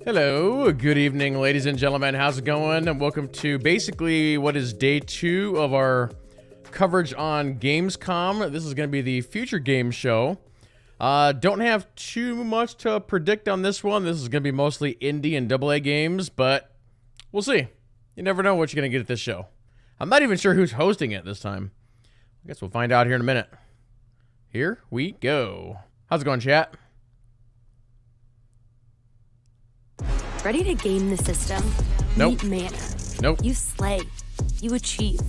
Hello, good evening, ladies and gentlemen. How's it going? And welcome to basically what is day 2 of our coverage on Gamescom. This is going to be the Future Game Show. Don't have too much to predict on this one. This is going to be mostly indie and AA games, but we'll see. You never know what you're going to get at this show. I'm not even sure who's hosting it this time. I guess we'll find out here in a minute. Here we go. How's it going, chat? Ready to game the system? Nope. Meet Mana. Nope. You slay. You achieve.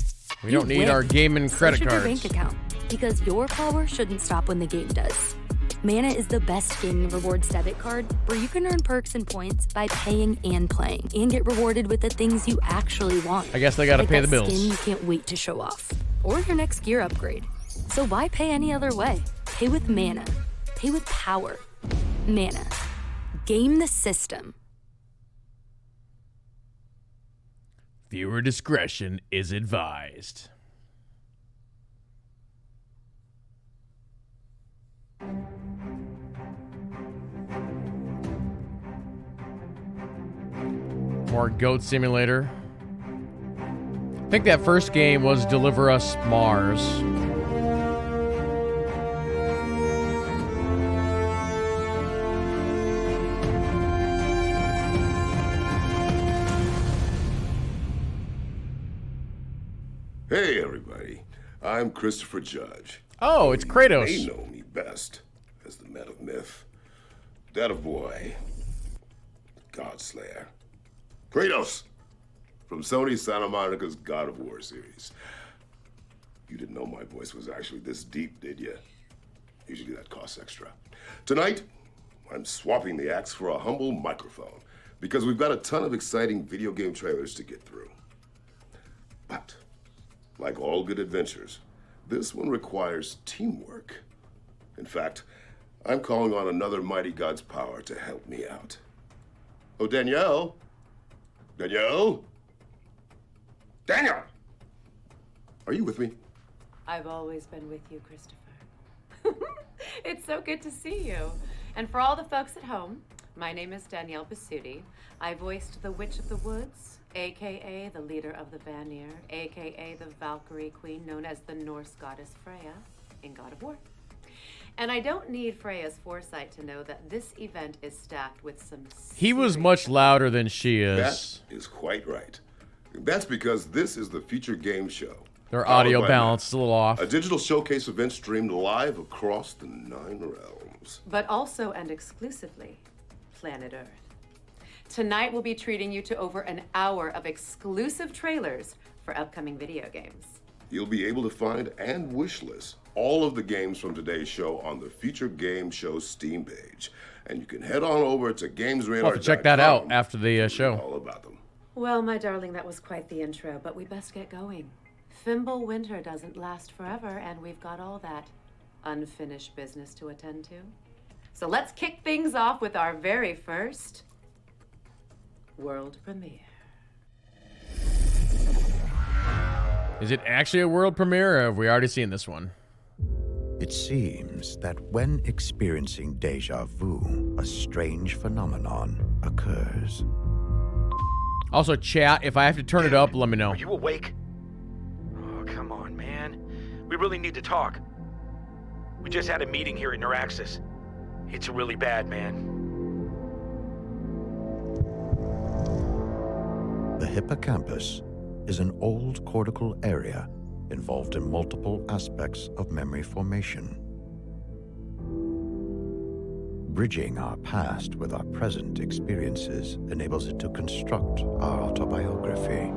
We don't need our gaming credit Your cards. bank account, because your power shouldn't stop when the game does. Mana is the best gaming rewards debit card where you can earn perks and points by paying and playing and get rewarded with the things you actually want. I guess they gotta like pay that the bills. Skin you can't wait to show off. Or your next gear upgrade. So why pay any other way? Pay with Mana. Pay with power. Mana. Game the system. Viewer discretion is advised. More Goat Simulator. I think that first game was Deliver Us Mars. Hey, everybody. I'm Christopher Judge. Oh, it's Kratos. They know me best as the man of myth, dad of boy, Godslayer. Kratos from Sony Santa Monica's God of War series. You didn't know my voice was actually this deep, did you? Usually that costs extra. Tonight, I'm swapping the axe for a humble microphone because we've got a ton of exciting video game trailers to get through. But like all good adventures, this one requires teamwork. In fact, I'm calling on another mighty god's power to help me out. Oh, Danielle? Danielle? Daniel! Are you with me? I've always been with you, Christopher. It's so good to see you. And for all the folks at home, my name is Danielle Basutti. I voiced the Witch of the Woods, a.k.a. the leader of the Vanir, a.k.a. the Valkyrie Queen, known as the Norse goddess Freya in God of War. And I don't need Freya's foresight to know that this event is stacked with some He was much louder than she is. That is quite right. That's because this is the Future Game Show. Their Powered audio by balance is a little off. A digital showcase event streamed live across the 9 realms. but also and exclusively planet Earth. Tonight we'll be treating you to over an hour of exclusive trailers for upcoming video games. You'll be able to find and wishlist all of the games from today's show on the Future Game Show Steam page. And you can head on over to GamesRadar.com. We'll have to check that out after the to read show. all about them. Well, my darling, that was quite the intro, but we best get going. Fimble winter doesn't last forever, and we've got all that unfinished business to attend to. So let's kick things off with our very first world premiere. Is it actually a world premiere, or have we already seen this one? It seems that when experiencing deja vu, a strange phenomenon occurs. Also, chat, if I have to turn it up, let me know. Are you awake? Oh, come on, man. We really need to talk. We just had a meeting here at Neuraxis. It's really bad, man. The hippocampus is an old cortical area involved in multiple aspects of memory formation. Bridging our past with our present experiences enables it to construct our autobiography.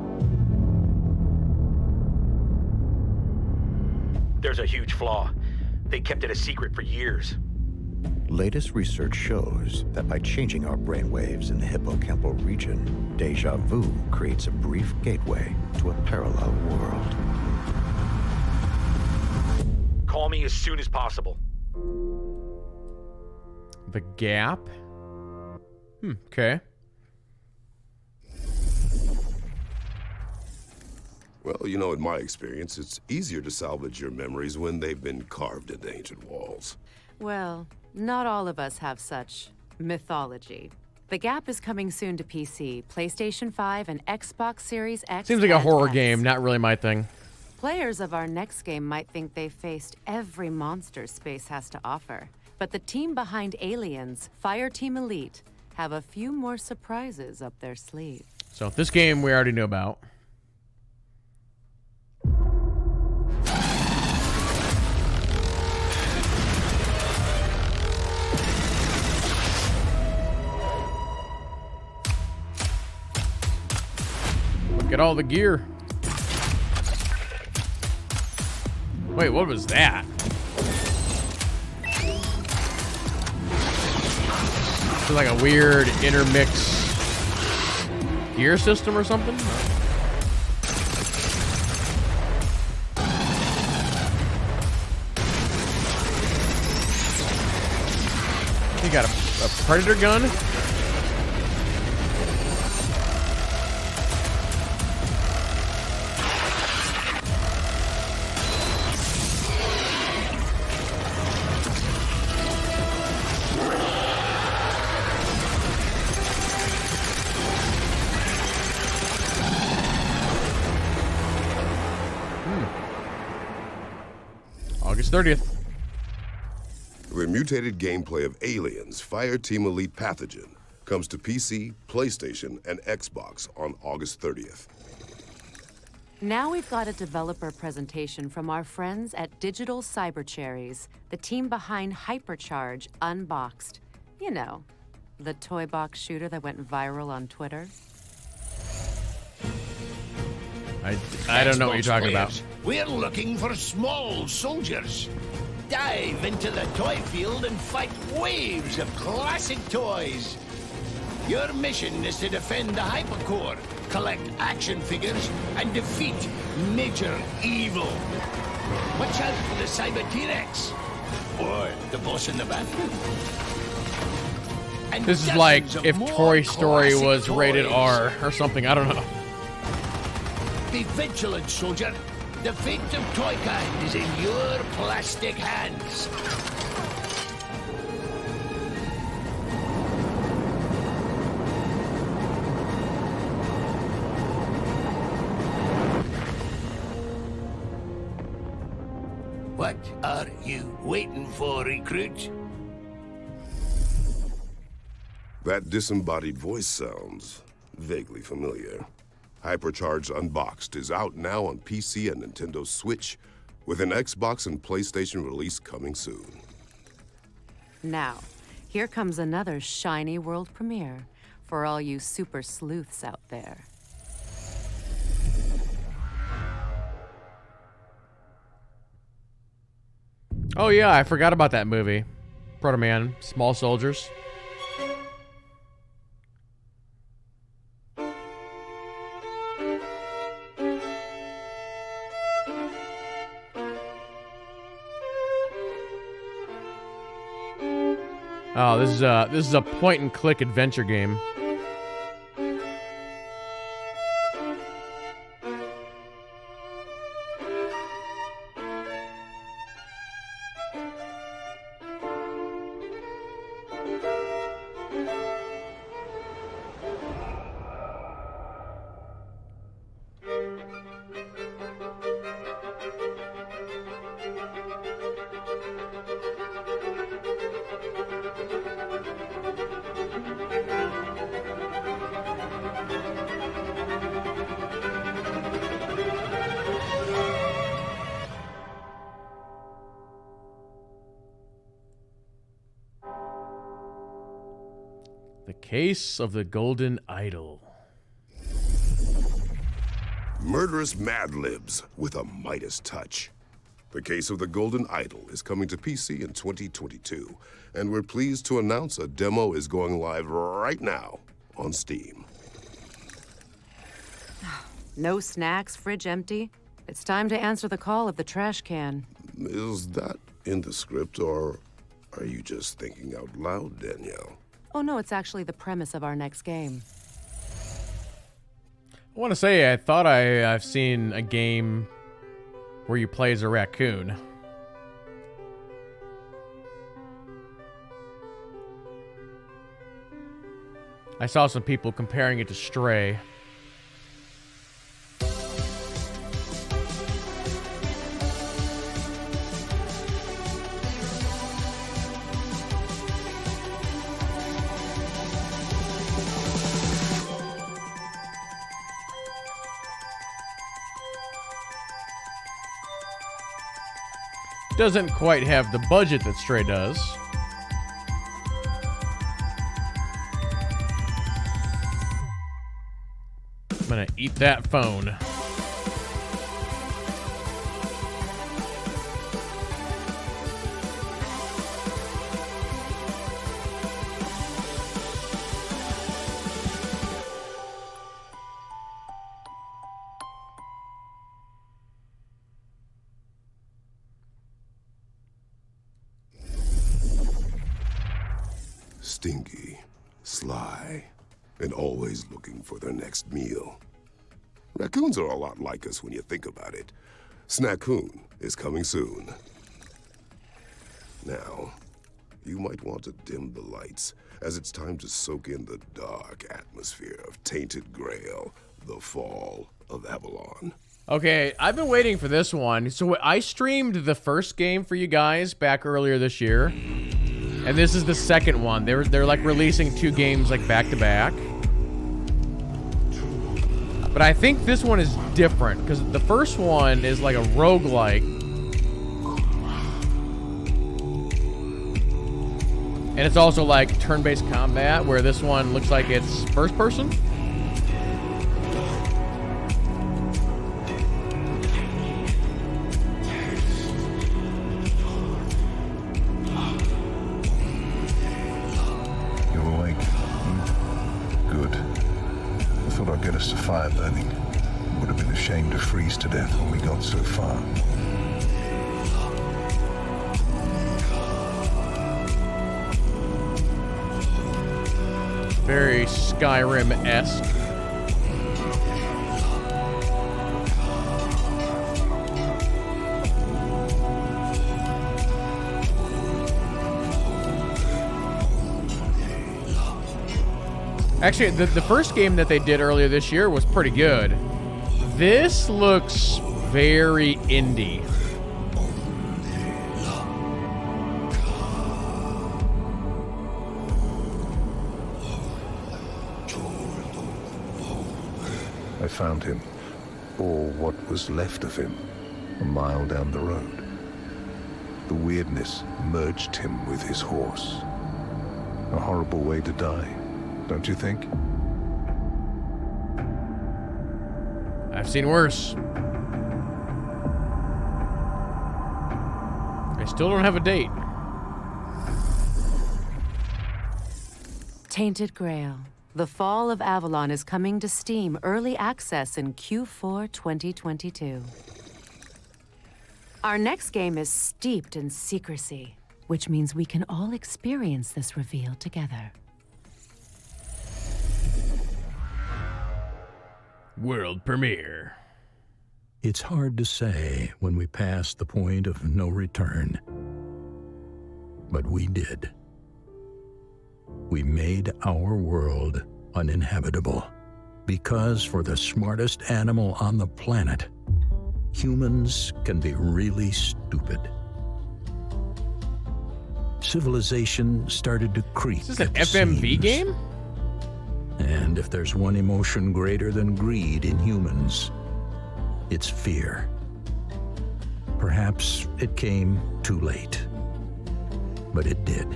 There's a huge flaw. They kept it a secret for years. Latest research shows that by changing our brainwaves in the hippocampal region, deja vu creates a brief gateway to a parallel world. Call me as soon as possible. The Gap? Okay. Well, you know, in my experience, it's easier to salvage your memories when they've been carved into ancient walls. Well, not all of us have such mythology. The Gap is coming soon to PC, PlayStation 5, and Xbox Series X. Seems like a and horror S. game, not really my thing. Players of our next game might think they've faced every monster space has to offer. But the team behind Aliens, Fireteam Elite, have a few more surprises up their sleeve. So this game we already knew about. Look at all the gear. Wait, what was that? It's like a weird intermix gear system or something? You got a predator gun? August 30th. The mutated gameplay of Aliens, Fireteam Elite Pathogen, comes to PC, PlayStation, and Xbox on August 30th. Now we've got a developer presentation from our friends at Digital Cyber Cherries, the team behind Hypercharge Unboxed. You know, the toy box shooter that went viral on Twitter. I don't know what you're talking about. We're looking for small soldiers. Dive into the toy field and fight waves of classic toys. Your mission is to defend the Hypercore, collect action figures, and defeat major evil. Watch out for the Cyber T-Rex, or the boss in the bathroom. And This is like dozens of if more Toy Story classic was rated toys. R or something. I don't know. Be vigilant, soldier. The fate of Toykind is in your plastic hands. What are you waiting for, recruit? That disembodied voice sounds vaguely familiar. Hypercharged Unboxed is out now on PC and Nintendo Switch, with an Xbox and PlayStation release coming soon. Now, here comes another shiny world premiere for all you super sleuths out there. Oh yeah, I forgot about that movie. Proto Man, Small Soldiers. Oh, this is a point and click adventure game. The Case of the Golden Idol. Murderous Mad Libs with a Midas touch. The Case of the Golden Idol is coming to PC in 2022, and we're pleased to announce a demo is going live right now on Steam. No snacks, fridge empty. It's time to answer the call of the trash can. Is that in the script, or are you just thinking out loud, Danielle? Oh no, it's actually the premise of our next game. I want to say I thought I've seen a game where you play as a raccoon. I saw some people comparing it to Stray. Doesn't quite have the budget that Stray does. I'm gonna eat that phone. Stinky, sly, and always looking for their next meal. Raccoons are a lot like us when you think about it. Snackoon is coming soon. Now, you might want to dim the lights, as it's time to soak in the dark atmosphere of Tainted Grail, the Fall of Avalon. Okay, I've been waiting for this one. So I streamed the first game for you guys back earlier this year. And this is the second one. They're like releasing 2 games like back to back. But I think this one is different because the first one is like a roguelike. And it's also like turn-based combat, where this one looks like it's first person. Get us to fire burning. Would have been ashamed to freeze to death when we got so far. Very Skyrim-esque. Actually, the first game that they did earlier this year was pretty good. This looks very indie. I found him, or what was left of him, a mile down the road. The weirdness merged him with his horse. A horrible way to die. Don't you think? I've seen worse. I still don't have a date. Tainted Grail. The Fall of Avalon is coming to Steam Early Access in Q4 2022. Our next game is steeped in secrecy, which means we can all experience this reveal together. World premiere. It's hard to say when we pass the point of no return. But we did. We made our world uninhabitable. Because for the smartest animal on the planet, humans can be really stupid. Civilization started to creak. Is this an FMV game? And if there's one emotion greater than greed in humans, it's fear. Perhaps it came too late, but it did.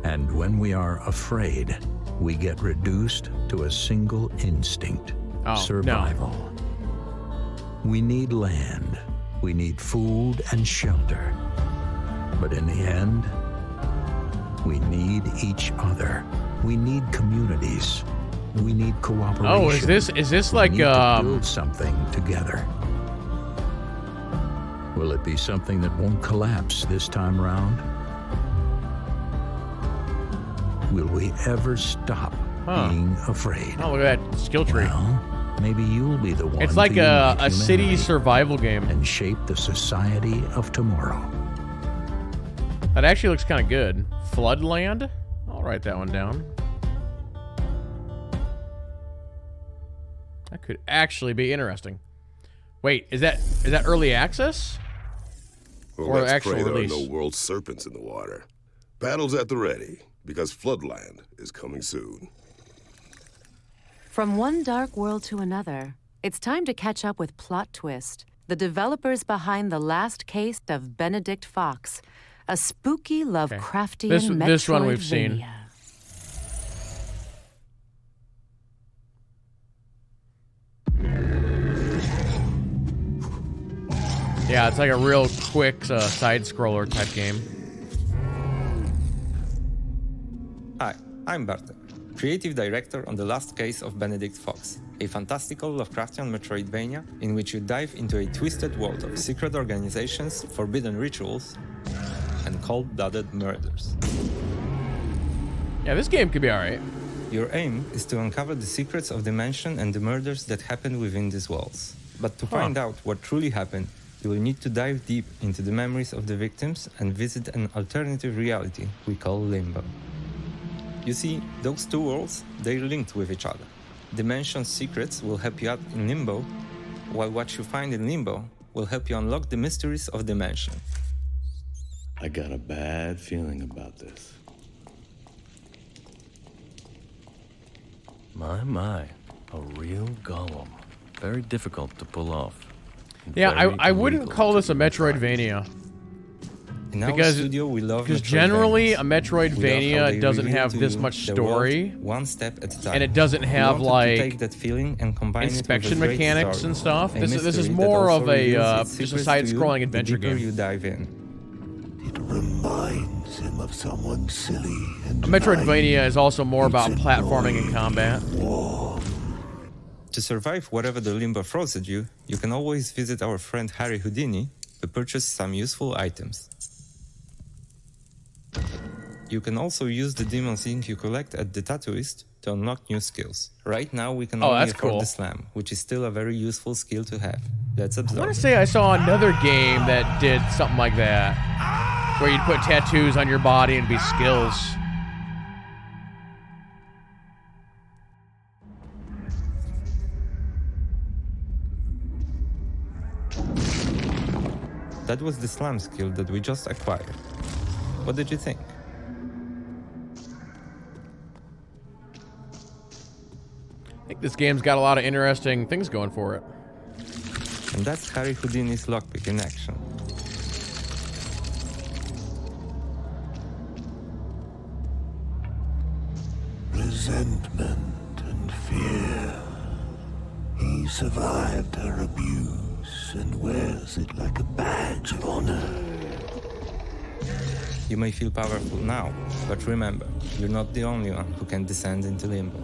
And when we are afraid, we get reduced to a single instinct: survival. No. We need land, we need food and shelter. But in the end, we need each other. We need communities. We need cooperation. Oh, is this like we need to build something together? Will it be something that won't collapse this time around? Will we ever stop being afraid? Oh, look at that skill tree. Well, maybe you'll be the one. It's like a city survival game. And shape the society of tomorrow. That actually looks kind of good. Floodland? I'll write that one down. That could actually be interesting. Wait, is that early access? Well, Or let's actual pray there are release? no world serpents in the water. Battle's at the ready, because Floodland is coming soon. From one dark world to another, it's time to catch up with Plot Twist, the developers behind the last case of Benedict Fox, a spooky Lovecraftian This one we've seen. Metroidvania. Yeah, it's like a real quick side-scroller type game. Hi, I'm Bartek, creative director on the last case of Benedict Fox, a fantastical Lovecraftian Metroidvania in which you dive into a twisted world of secret organizations, forbidden rituals, and cold-blooded murders. Yeah, this game could be alright. Your aim is to uncover the secrets of the mansion and the murders that happen within these walls. But to find out what truly happened, you will need to dive deep into the memories of the victims and visit an alternative reality we call Limbo. You see, those two worlds, they're linked with each other. The mansion's secrets will help you out in Limbo, while what you find in Limbo will help you unlock the mysteries of the mansion. I got a bad feeling about this. My, a real golem. Very difficult to pull off. Yeah, Very I wouldn't illegal call to this a even try. Metroidvania. In our Because studio, we love generally a Metroidvanias. We love how Metroidvania they doesn't reveal have to this you much the story, world one step at a time. and it doesn't We have wanted to like take that feeling and combine inspection it with a great mechanics story. and stuff. A This is mystery that more also of a reveals its just a secrets to side-scrolling you adventure the deeper game. you dive in. It reminds him of someone silly and A Metroidvania is also more about platforming and combat. To survive whatever the Limbo throws at you, you can always visit our friend Harry Houdini to purchase some useful items. You can also use the Demon's Ink you collect at the Tattooist to unlock new skills. Right now we can only that's afford cool. the Slam, which is still a very useful skill to have. Let's I observe. want to say I saw another game that did something like that, where you'd put tattoos on your body and be skills. That was the Slam skill that we just acquired. What did you think? I think this game's got a lot of interesting things going for it. And that's Harry Houdini's lockpick in action. resentment and fear. He survived her abuse and wears it like a badge of honor. You may feel powerful now, but remember, you're not the only one who can descend into limbo.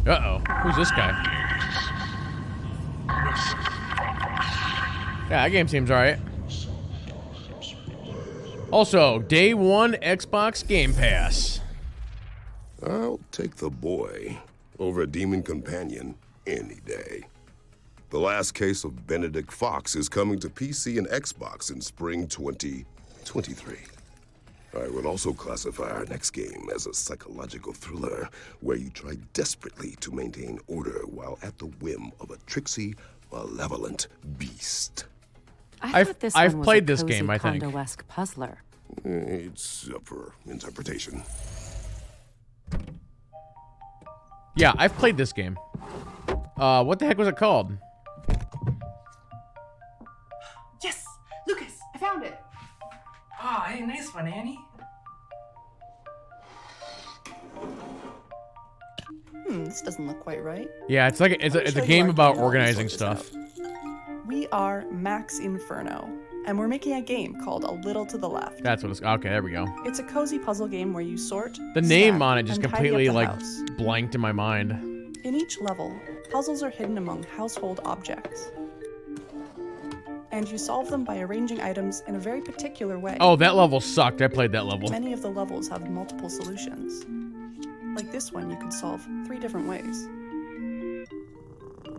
Uh-oh. Who's this guy? Yeah, that game seems alright. Also, day one Xbox Game Pass. I'll take the boy over a demon companion any day. The last case of Benedict Fox is coming to PC and Xbox in spring 2023. I will also classify our next game as a psychological thriller where you try desperately to maintain order while at the whim of a tricksy, malevolent beast. I've played this game, I think. Kondo-esque puzzler. It's up for interpretation. Yeah, I've played this game. What the heck was it called? Yes! Lucas, I found it! Oh, hey, nice one, Annie. This doesn't look quite right. Yeah, it's like it's a game about organizing stuff. We are Max Inferno, and we're making a game called A Little to the Left. That's what it's. Okay, there we go. It's a cozy puzzle game where you sort, The name stack, on it just and tidy up completely the like house. blanked in my mind. In each level, puzzles are hidden among household objects. And you solve them by arranging items in a very particular way. Oh, that level sucked. I played that level. Many of the levels have multiple solutions. Like this one, you can solve 3 different ways.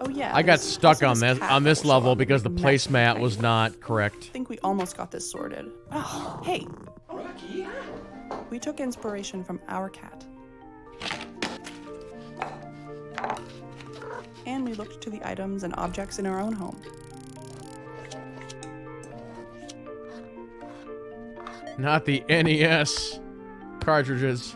Oh yeah. I got there's stuck also on this cat level solve because the with mesh placemat was frame. not correct. I think we almost got this sorted. Oh, hey, Rocky. we took inspiration from our cat. looked to the items and objects in our own home. Not the NES cartridges.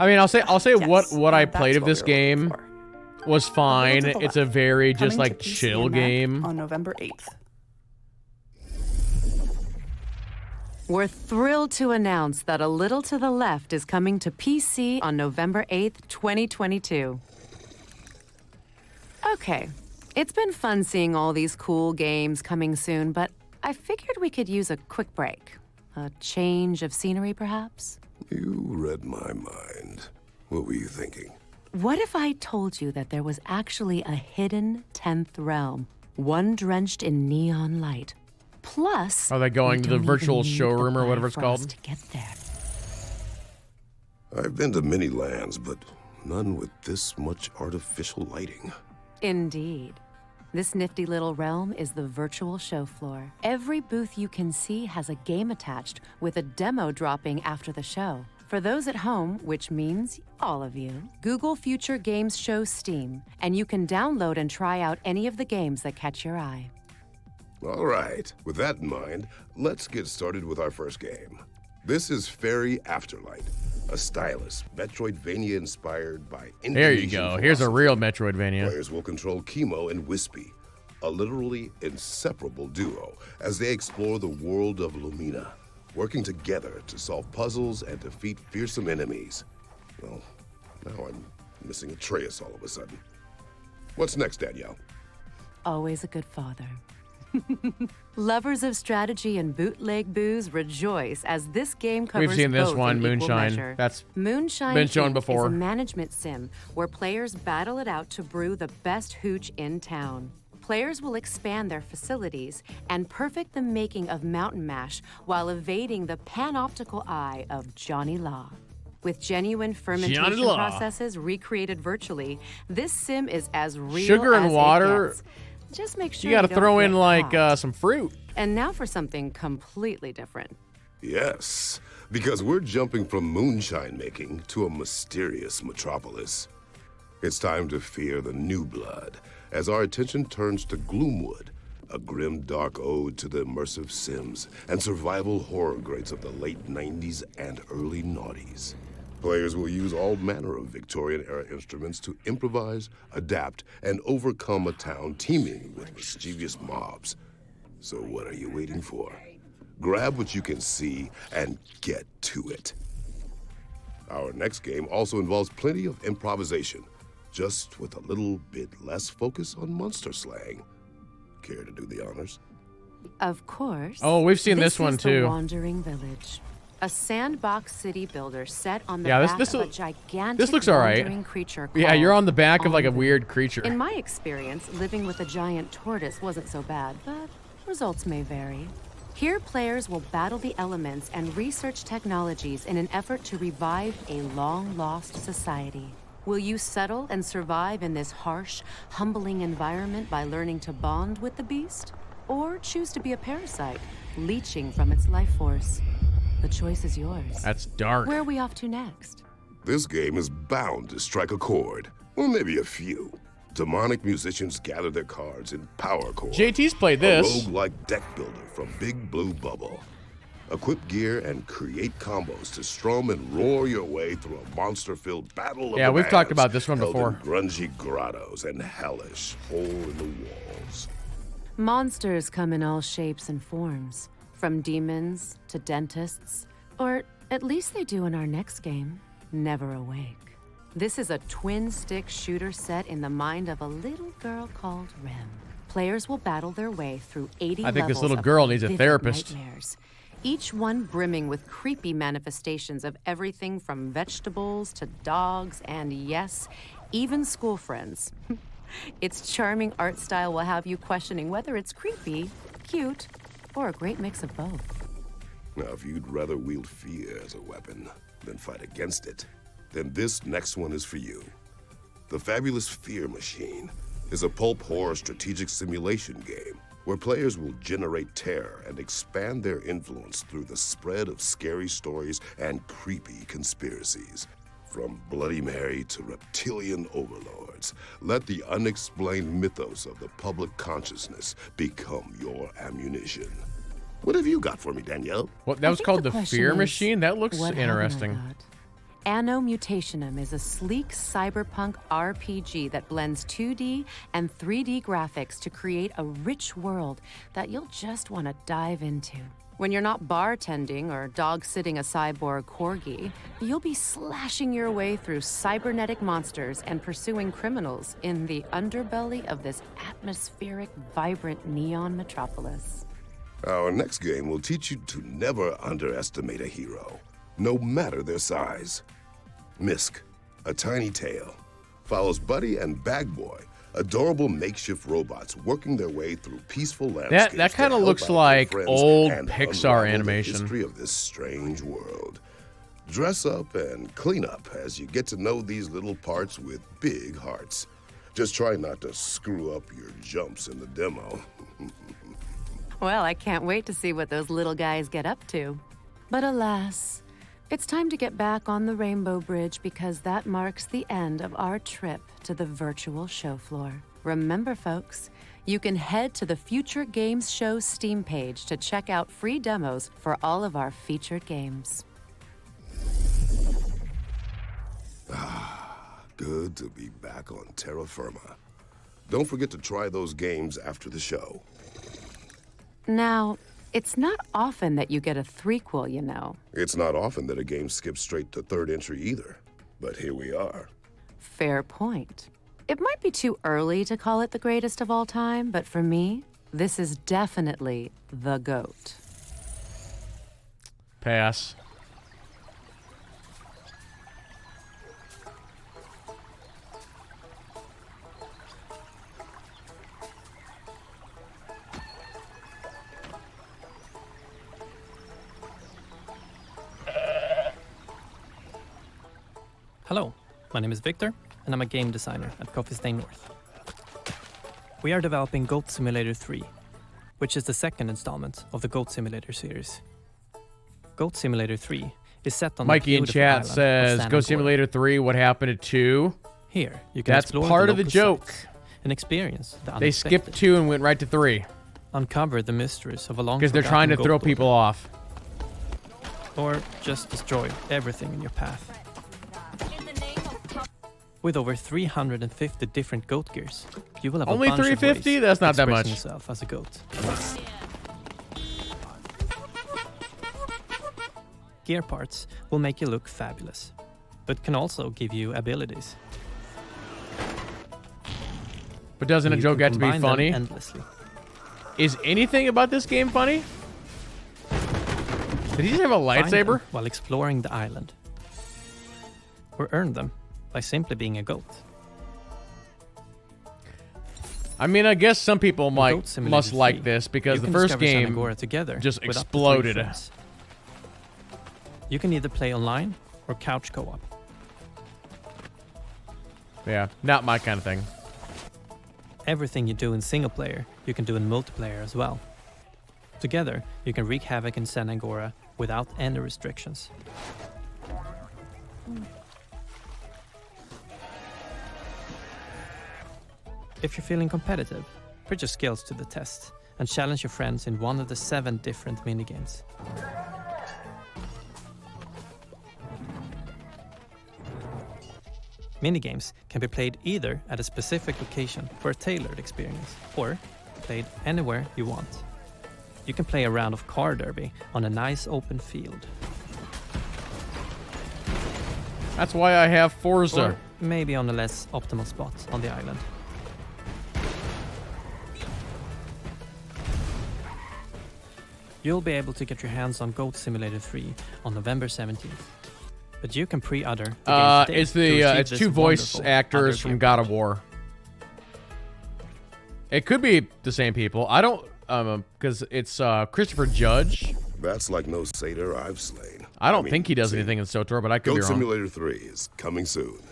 I mean, I'll say Yes, what I that's played of what this we were looking game for. was fine. to the It's a left. very just Coming like to PC chill and Mac game. on November 8th. We're thrilled to announce that A Little to the Left is coming to PC on November 8th, 2022. Okay, it's been fun seeing all these cool games coming soon, but I figured we could use a quick break. A change of scenery, perhaps? You read my mind. What were you thinking? What if I told you that there was actually a hidden 10th realm, one drenched in neon light? Plus, Are they going we to the don't virtual even need showroom the or whatever it's called? Bifrost to get there. I've been to many lands, but none with this much artificial lighting. Indeed. This nifty little realm is the virtual show floor. Every booth you can see has a game attached with a demo dropping after the show. For those at home, which means all of you, Google Future Games Show Steam, and you can download and try out any of the games that catch your eye. All right, with that in mind, let's get started with our first game. This is Fairy Afterlight, a stylish Metroidvania inspired by Indonesian There you go. Here's a philosophy. real Metroidvania. Players will control Chemo and Wispy, a literally inseparable duo, as they explore the world of Lumina, working together to solve puzzles and defeat fearsome enemies. Well, now I'm missing Atreus all of a sudden. What's next, Danielle? Always a good father. Lovers of strategy and bootleg booze rejoice as this game covers We've seen this both one, in equal Moonshine. measure. That's Moonshine been shown Inc. before. is a management sim where players battle it out to brew the best hooch in town. Players will expand their facilities and perfect the making of Mountain Mash while evading the panoptical eye of Johnny Law. With genuine fermentation Law. processes recreated virtually, this sim is as real Sugar and as water. it gets. Just make sure You got to don't throw in get like caught. some fruit. And now for something completely different. Yes, because we're jumping from moonshine making to a mysterious metropolis. It's time to fear the new blood, as our attention turns to Gloomwood, a grim, dark ode to the immersive sims and survival horror greats of the late 90s and early noughties. Players will use all manner of Victorian-era instruments to improvise, adapt, and overcome a town teeming with mischievous mobs. So what are you waiting for? Grab what you can see and get to it. Our next game also involves plenty of improvisation, just with a little bit less focus on monster slang. Care to do the honors? Of course. Oh, we've seen this one is too. The Wandering Village. A sandbox city builder set on the Yeah, back this of a looks- gigantic this looks all right. wandering creature Yeah, called you're on the back of like a Omni. weird creature. In my experience, living with a giant tortoise wasn't so bad, but results may vary. Here, players will battle the elements and research technologies in an effort to revive a long-lost society. Will you settle and survive in this harsh, humbling environment by learning to bond with the beast? Or choose to be a parasite, leeching from its life force? The choice is yours. That's dark. Where are we off to next? This game is bound to strike a chord, or maybe a few. Demonic musicians gather their cards in Power Chord. JT's played A this. roguelike deck builder from Big Blue Bubble. Equip gear and create combos to strum and roar your way through a monster-filled battle of Yeah, the we've talked bands about this one held in before. grungy grottos and hellish hole-in-the-walls. Monsters come in all shapes and forms, from demons to dentists, or at least they do in our next game, Never Awake. This is a twin-stick shooter set in the mind of a little girl called Rem. Players will battle their way through 80 I think this levels little of girl needs a vivid therapist. nightmares, each one brimming with creepy manifestations of everything from vegetables to dogs and, yes, even school friends. Its charming art style will have you questioning whether it's creepy, cute, or a great mix of both. Now, if you'd rather wield fear as a weapon than fight against it, then this next one is for you. The Fabulous Fear Machine is a pulp horror strategic simulation game where players will generate terror and expand their influence through the spread of scary stories and creepy conspiracies. From Bloody Mary to reptilian overlords, let the unexplained mythos of the public consciousness become your ammunition. What have you got for me, Danielle? What, that was called the Fear is, Machine? That looks what haven't I interesting. got? Anno Mutationum is a sleek cyberpunk RPG that blends 2D and 3D graphics to create a rich world that you'll just want to dive into. When you're not bartending or dog-sitting a cyborg corgi, you'll be slashing your way through cybernetic monsters and pursuing criminals in the underbelly of this atmospheric, vibrant neon metropolis. Our next game will teach you to never underestimate a hero, no matter their size. Misk, a tiny tail, follows Buddy and Bag Boy, adorable makeshift robots working their way through peaceful landscapes. That kind of looks like old Pixar animation. The history of this strange world. Dress up and clean up as you get to know these little parts with big hearts. Just try not to screw up your jumps in the demo. Well, I can't wait to see what those little guys get up to. But alas, it's time to get back on the Rainbow Bridge because that marks the end of our trip to the virtual show floor. Remember, folks, you can head to the Future Games Show Steam page to check out free demos for all of our featured games. Good to be back on terra firma. Don't forget to try those games after the show. Now, it's not often that you get a threequel, you know. It's not often that a game skips straight to third entry either, but here we are. Fair point. It might be too early to call it the greatest of all time, but for me, this is definitely the GOAT. Pass. Hello, my name is Victor, and I'm a game designer at Coffee Stain North. We are developing Goat Simulator 3, which is the second installment of the Goat Simulator series. Goat Simulator 3 is set on Mikey the in beautiful chat island of says, San Goat Angora. Simulator 3, what happened to 2? Here, you can That's explore part the of the local joke. sites and experience the They unexpected. skipped 2 and went right to 3. Uncover the mysteries of a long Because they're trying to forgotten throw goat people off. or just destroy everything in your path. With over 350 different goat gears, you will have Only a bunch of 350? ways That's not of that expressing much. yourself as a goat. Gear parts will make you look fabulous, but can also give you abilities. But doesn't a You joke can get to be combine them funny? endlessly. Is anything about this game funny? Did he just have a Find them lightsaber? while exploring the island, or earn them by simply being a goat. I mean, I guess some people Goat Simulator must like 3, this because you the can first discover San game Angora together just with up to 3 exploded. friends. You can either play online or couch co-op. Yeah, not my kind of thing. Everything you do in single player, you can do in multiplayer as well. Together, you can wreak havoc in San Angora without any restrictions. If you're feeling competitive, put your skills to the test and challenge your friends in one of the 7 different minigames. Minigames can be played either at a specific location for a tailored experience, or played anywhere you want. You can play a round of car derby on a nice open field. That's why I have Forza. Or maybe on a less optimal spot on the island. You'll be able to get your hands on Goat Simulator 3 on November 17th. But you can pre-order the game today It's to the receive it's this 2 voice wonderful actors other from gear God of parts. War. It could be the same people. I don't because it's Christopher Judge. That's like no satyr I've slain. I don't think he does anything in SOTOR, but I could be Goat wrong. Simulator 3 is coming soon.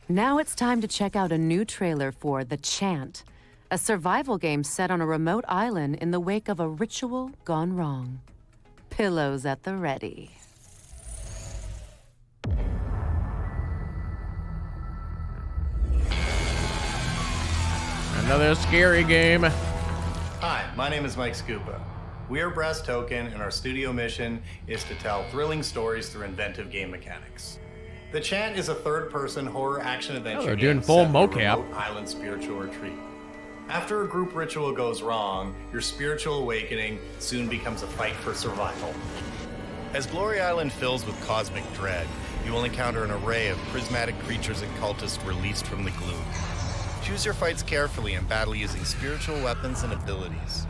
Now it's time to check out a new trailer for The Chant, a survival game set on a remote island in the wake of a ritual gone wrong. Pillows at the ready. Another scary game. Hi, my name is Mike Scupa. We are Brass Token, and our studio mission is to tell thrilling stories through inventive game mechanics. The Chant is a third-person horror action adventure they're game doing full set in a mocap. remote island spiritual retreat. After a group ritual goes wrong, your spiritual awakening soon becomes a fight for survival. As Glory Island fills with cosmic dread, you will encounter an array of prismatic creatures and cultists released from the gloom. Choose your fights carefully and battle using spiritual weapons and abilities.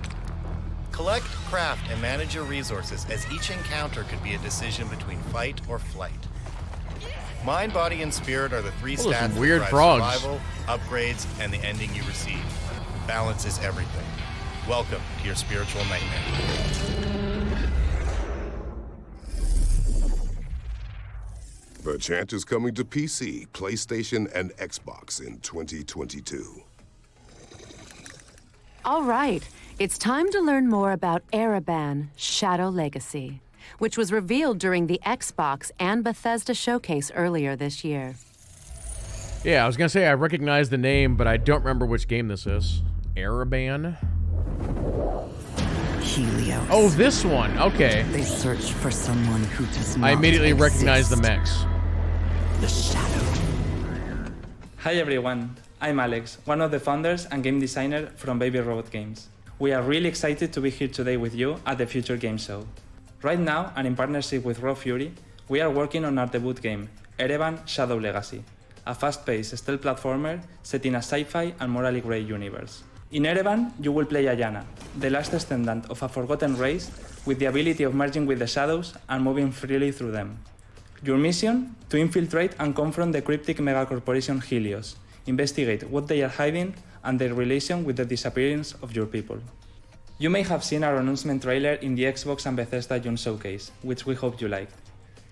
Collect, craft, and manage your resources, as each encounter could be a decision between fight or flight. Mind, body, and spirit are the three Oh, those stats that weird drive frogs. survival, upgrades, and the ending you receive. Balance is everything. Welcome to your spiritual nightmare. The Chant is coming to PC, PlayStation, and Xbox in 2022. All right, it's time to learn more about Ereban Shadow Legacy, which was revealed during the Xbox and Bethesda showcase earlier this year. Yeah, I was gonna say I recognize the name, but I don't remember which game this is. Ereban? Helios. Oh, this one. Okay. They search for someone who does not I immediately recognize the exist. mechs. The Shadow. Hi everyone, I'm Alex, one of the founders and game designer from Baby Robot Games. We are really excited to be here today with you at the Future Game Show. Right now, and in partnership with Raw Fury, we are working on our debut game, Ereban Shadow Legacy, a fast-paced stealth platformer set in a sci-fi and morally grey universe. In Ereban, you will play Ayana, the last descendant of a forgotten race with the ability of merging with the shadows and moving freely through them. Your mission? To infiltrate and confront the cryptic megacorporation Helios, investigate what they are hiding and their relation with the disappearance of your people. You may have seen our announcement trailer in the Xbox and Bethesda June showcase, which we hope you liked.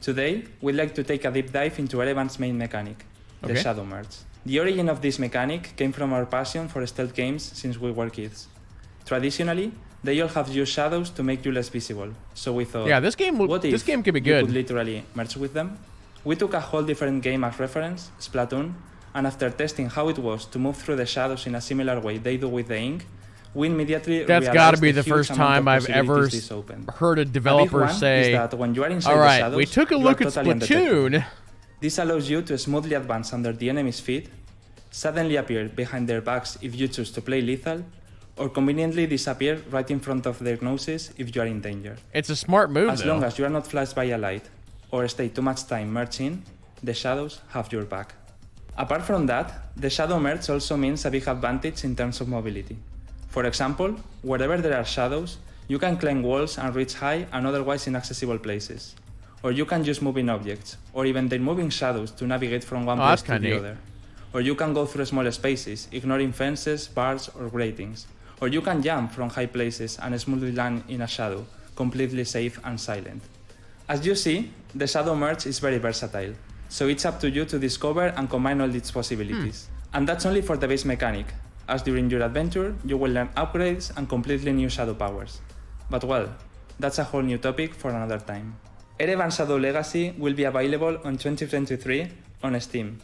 Today, we'd like to take a deep dive into Ereban's main mechanic, the Shadow Merge. The origin of this mechanic came from our passion for stealth games since we were kids. Traditionally, they all have used shadows to make you less visible, so we thought, yeah, this game could be you good. could literally merge with them? We took a whole different game as reference, Splatoon, and after testing how it was to move through the shadows in a similar way they do with the ink, we immediately That's realized got to be the the huge first amount time of I've ever possibilities this opened. heard a developer big one say, is that when you are inside all right, the shadows, we took a you look are at totally Splatoon. undetectable. This allows you to smoothly advance under the enemy's feet, suddenly appear behind their backs if you choose to play lethal, or conveniently disappear right in front of their noses if you are in danger. It's a smart move, As long as you are not flashed by a light, or stay too much time merging, the shadows have your back. Apart from that, the shadow merge also means a big advantage in terms of mobility. For example, wherever there are shadows, you can climb walls and reach high and otherwise inaccessible places. Or you can use moving objects, or even their moving shadows to navigate from one place to the other. Or you can go through small spaces, ignoring fences, bars, or gratings. Or you can jump from high places and smoothly land in a shadow, completely safe and silent. As you see, the shadow merge is very versatile, so it's up to you to discover and combine all its possibilities. And that's only for the base mechanic, as during your adventure, you will learn upgrades and completely new shadow powers. But well, that's a whole new topic for another time. Ereban Shadow Legacy will be available on 2023 on Steam,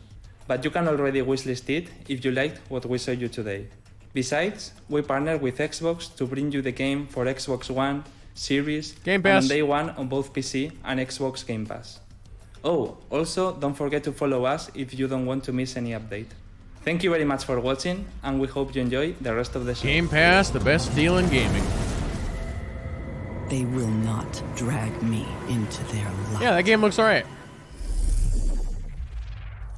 but you can already wishlist it if you liked what we showed you today. Besides, we partner with Xbox to bring you the game for Xbox One, Series, Game and Pass. on day one on both PC and Xbox Game Pass. Oh, also don't forget to follow us if you don't want to miss any update. Thank you very much for watching, and we hope you enjoy the rest of the show. Game Pass, the best deal in gaming. They will not drag me into their life. Yeah, that game looks alright.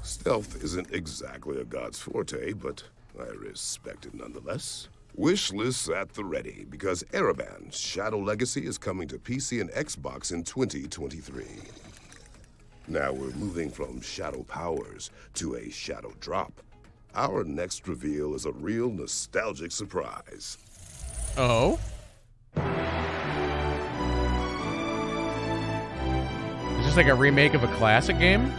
Stealth isn't exactly a god's forte, but I respect it nonetheless. Wish lists at the ready, because Ereban Shadow Legacy is coming to PC and Xbox in 2023. Now we're moving from shadow powers to a shadow drop. Our next reveal is a real nostalgic surprise. Oh? Is this like a remake of a classic game?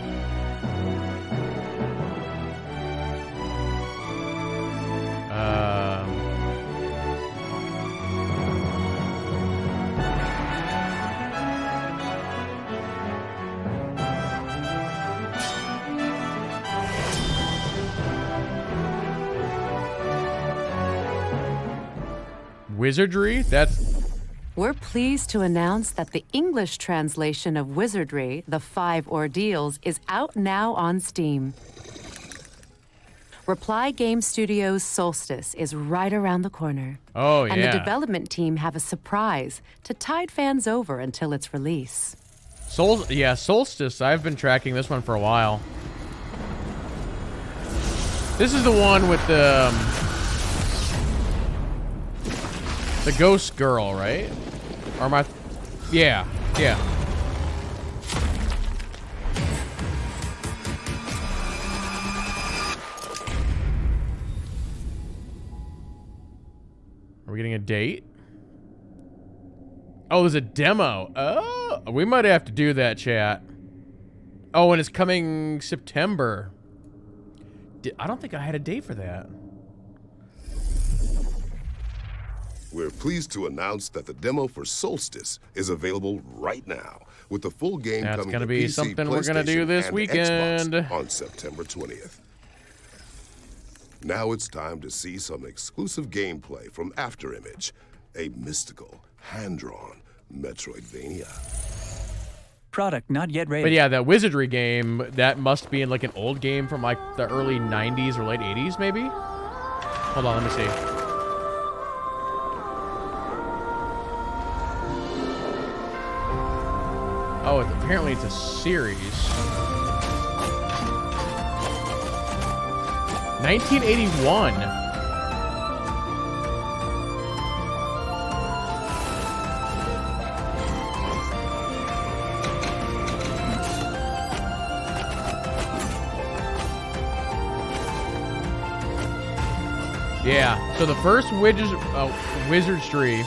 Wizardry? That's... We're pleased to announce that the English translation of Wizardry, The 5 Ordeals, is out now on Steam. Reply Game Studios' Solstice is right around the corner. Oh, yeah. And the development team have a surprise to tide fans over until its release. Solstice. I've been tracking this one for a while. This is the one with the ghost girl, right? Or am I... Yeah. Are we getting a date? Oh, there's a demo. Oh, we might have to do that, chat. Oh, and it's coming September. I don't think I had a date for that. We're pleased to announce that the demo for Solstice is available right now, with the full game That's coming gonna to be PC, something we're gonna do PlayStation, this and weekend. Xbox on September 20th. Now it's time to see some exclusive gameplay from Afterimage, a mystical, hand-drawn Metroidvania. Product not yet ready. But yeah, that Wizardry game, that must be in like an old game from like the early 90s or late 80s, maybe? Hold on, let me see. Oh, apparently it's a series. 1981. Yeah, so the first Wizardry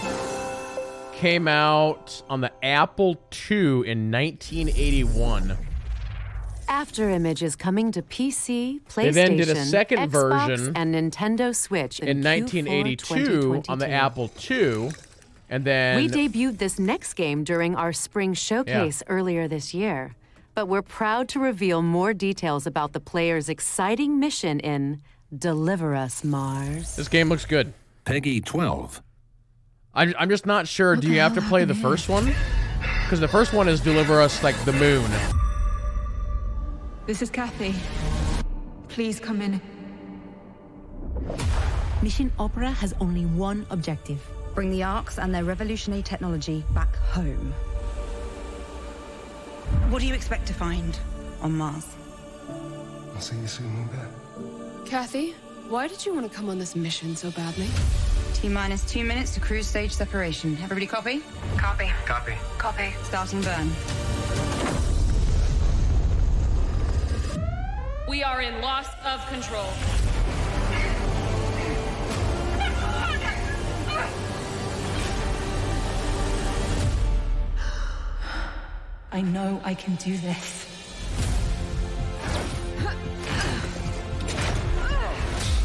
came out on the Apple II in 1981. Afterimage is coming to PC, PlayStation, They then did a second Xbox, version and Nintendo Switch in in 1982 on the Apple II, and then we debuted this next game during our spring showcase earlier this year, but we're proud to reveal more details about the player's exciting mission in Deliver Us, Mars. This game looks good. Peggy 12. I'm just not sure. Do you have to play the first one? Because the first one is Deliver Us like the moon. This is Kathy. Please come in. Mission Opera has only one objective. Bring the Arks and their revolutionary technology back home. What do you expect to find on Mars? I'll see you soon, Moonbear. Kathy, why did you want to come on this mission so badly? T-minus 2 minutes to cruise stage separation. Everybody copy? Copy. Copy. Copy. Starting burn. We are in loss of control. I know I can do this.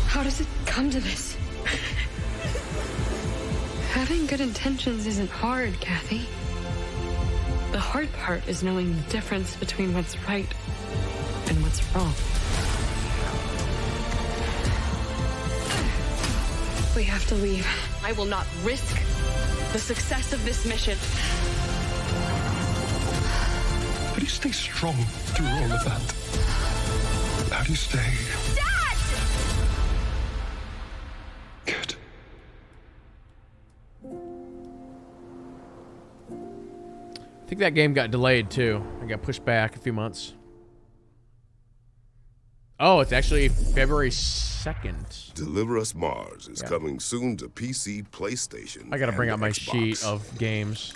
How does it come to this? Having good intentions isn't hard, Kathy. The hard part is knowing the difference between what's right and what's wrong. We have to leave. I will not risk the success of this mission. How do you stay strong through all of that? How do you stay... Dad! Good. I think that game got delayed too. It got pushed back a few months. Oh, it's actually February 2nd. Deliver Us Mars is coming soon to PC, PlayStation, I gotta bring and out my Xbox. sheet of games.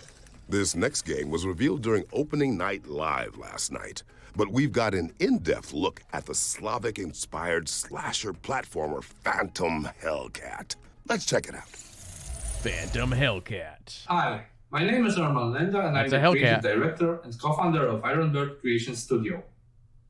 This next game was revealed during opening night live last night, but we've got an in-depth look at the Slavic-inspired slasher platformer Phantom Hellcat. Let's check it out. Phantom Hellcat. Hi, my name is Norman Lenda, and I'm That's the a creative Hellcat. director and co-founder of Ironbird Creation Studio.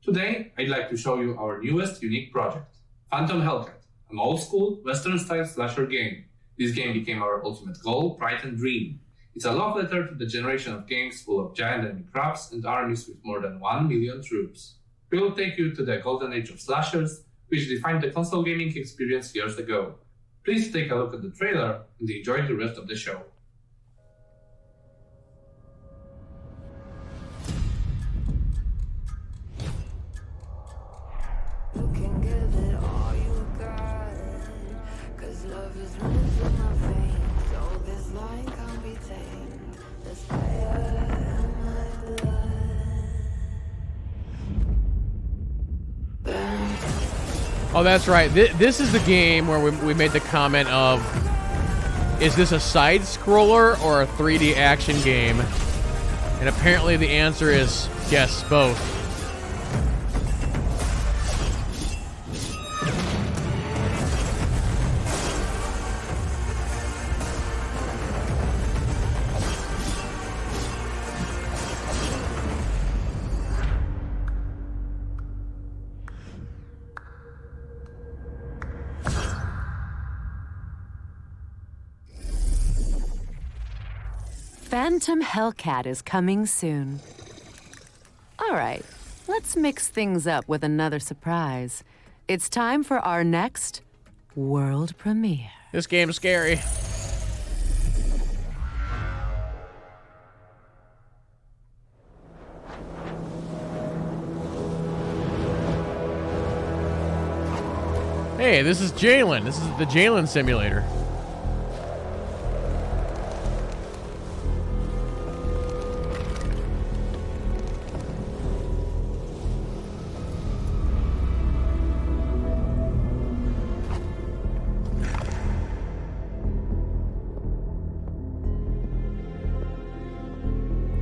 Today, I'd like to show you our newest unique project, Phantom Hellcat, an old-school, Western-style slasher game. This game became our ultimate goal, pride, and dream. It's a love letter to the generation of games full of giant enemy crabs and armies with more than 1 million troops. We will take you to the golden age of slashers, which defined the console gaming experience years ago. Please take a look at the trailer and enjoy the rest of the show. Oh, that's right. This is the game where we made the comment of, is this a side-scroller or a 3D action game? And apparently the answer is yes, both. Phantom Hellcat is coming soon. All right, let's mix things up with another surprise. It's time for our next world premiere. This game's scary. Hey, this is Jalen. This is the Jalen simulator.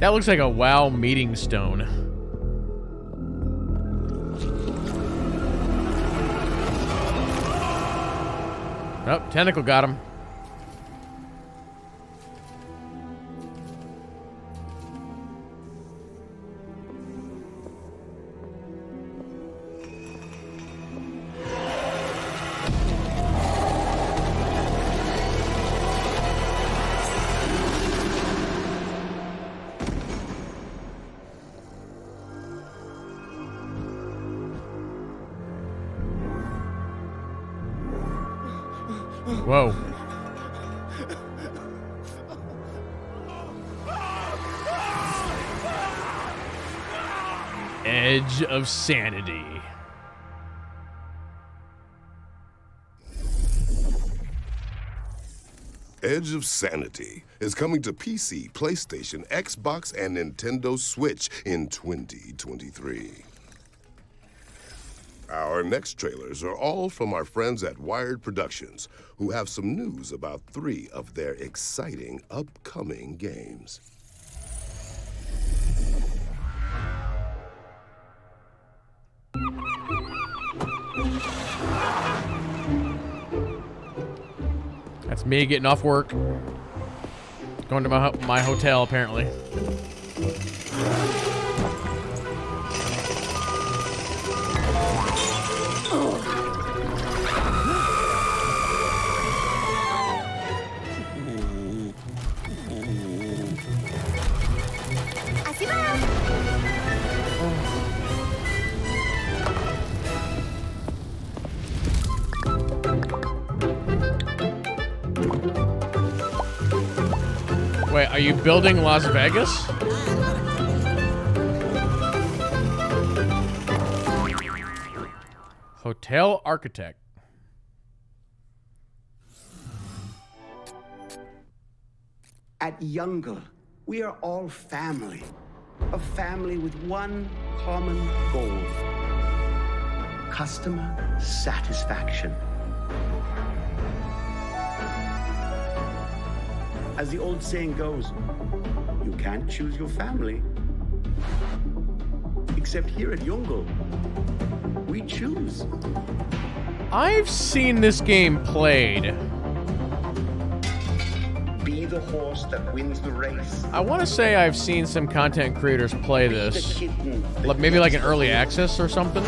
That looks like a WoW meeting stone. Oh, tentacle got him. Whoa. Edge of Sanity. Edge of Sanity is coming to PC, PlayStation, Xbox, and Nintendo Switch in 2023. Our next trailers are all from our friends at Wired Productions, who have some news about 3 of their exciting upcoming games. That's me getting off work. Going to my hotel, apparently. Wait, are you building Las Vegas? Hotel architect. At Youngle, we are all family. A family with one common goal. Customer satisfaction. As the old saying goes, you can't choose your family. Except here at Youngle, we choose. I've seen this game played. Be the horse that wins the race. I want to say I've seen some content creators play this. Maybe like an early access or something.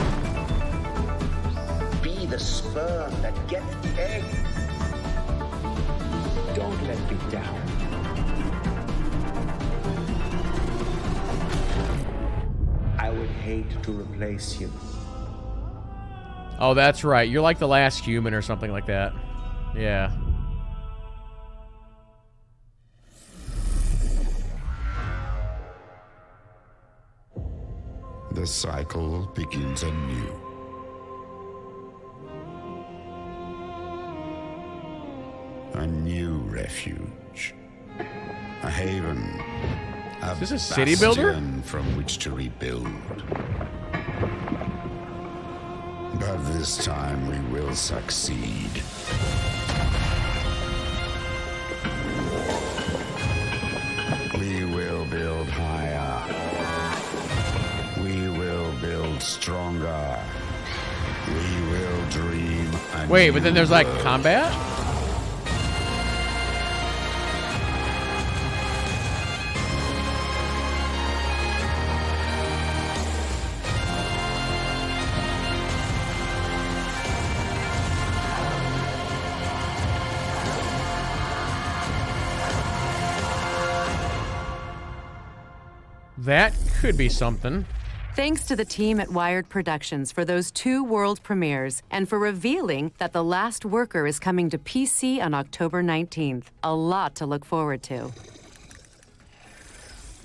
Be the sperm that gets the egg. Don't let me down. I would hate to replace you. Oh, that's right. You're like the last human or something like that. Yeah. The cycle begins anew. A new refuge. A haven. Is this a city builder? Bastion from which to rebuild. But this time we will succeed. We will build higher. We will build stronger. We will dream a Wait, but then new there's like world. combat? That could be something. Thanks to the team at Wired Productions for those 2 world premieres and for revealing that The Last Worker is coming to PC on October 19th. A lot to look forward to.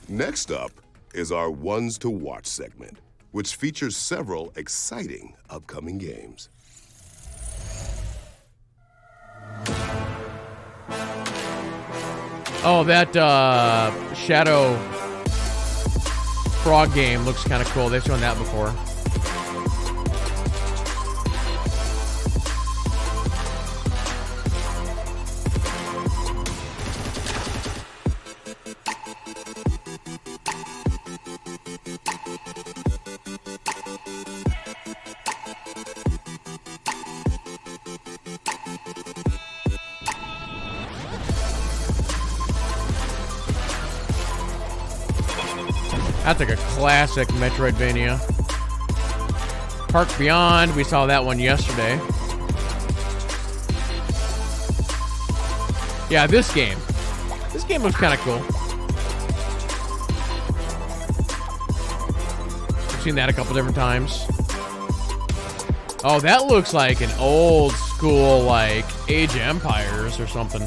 Next up is our Ones to Watch segment, which features several exciting upcoming games. Oh, that Shadow Frog game looks kind of cool. They've shown that before. That's like a classic Metroidvania. Park Beyond, we saw that one yesterday. Yeah, this game. This game looks kind of cool. I've seen that a couple different times. Oh, that looks like an old school, like, Age of Empires or something.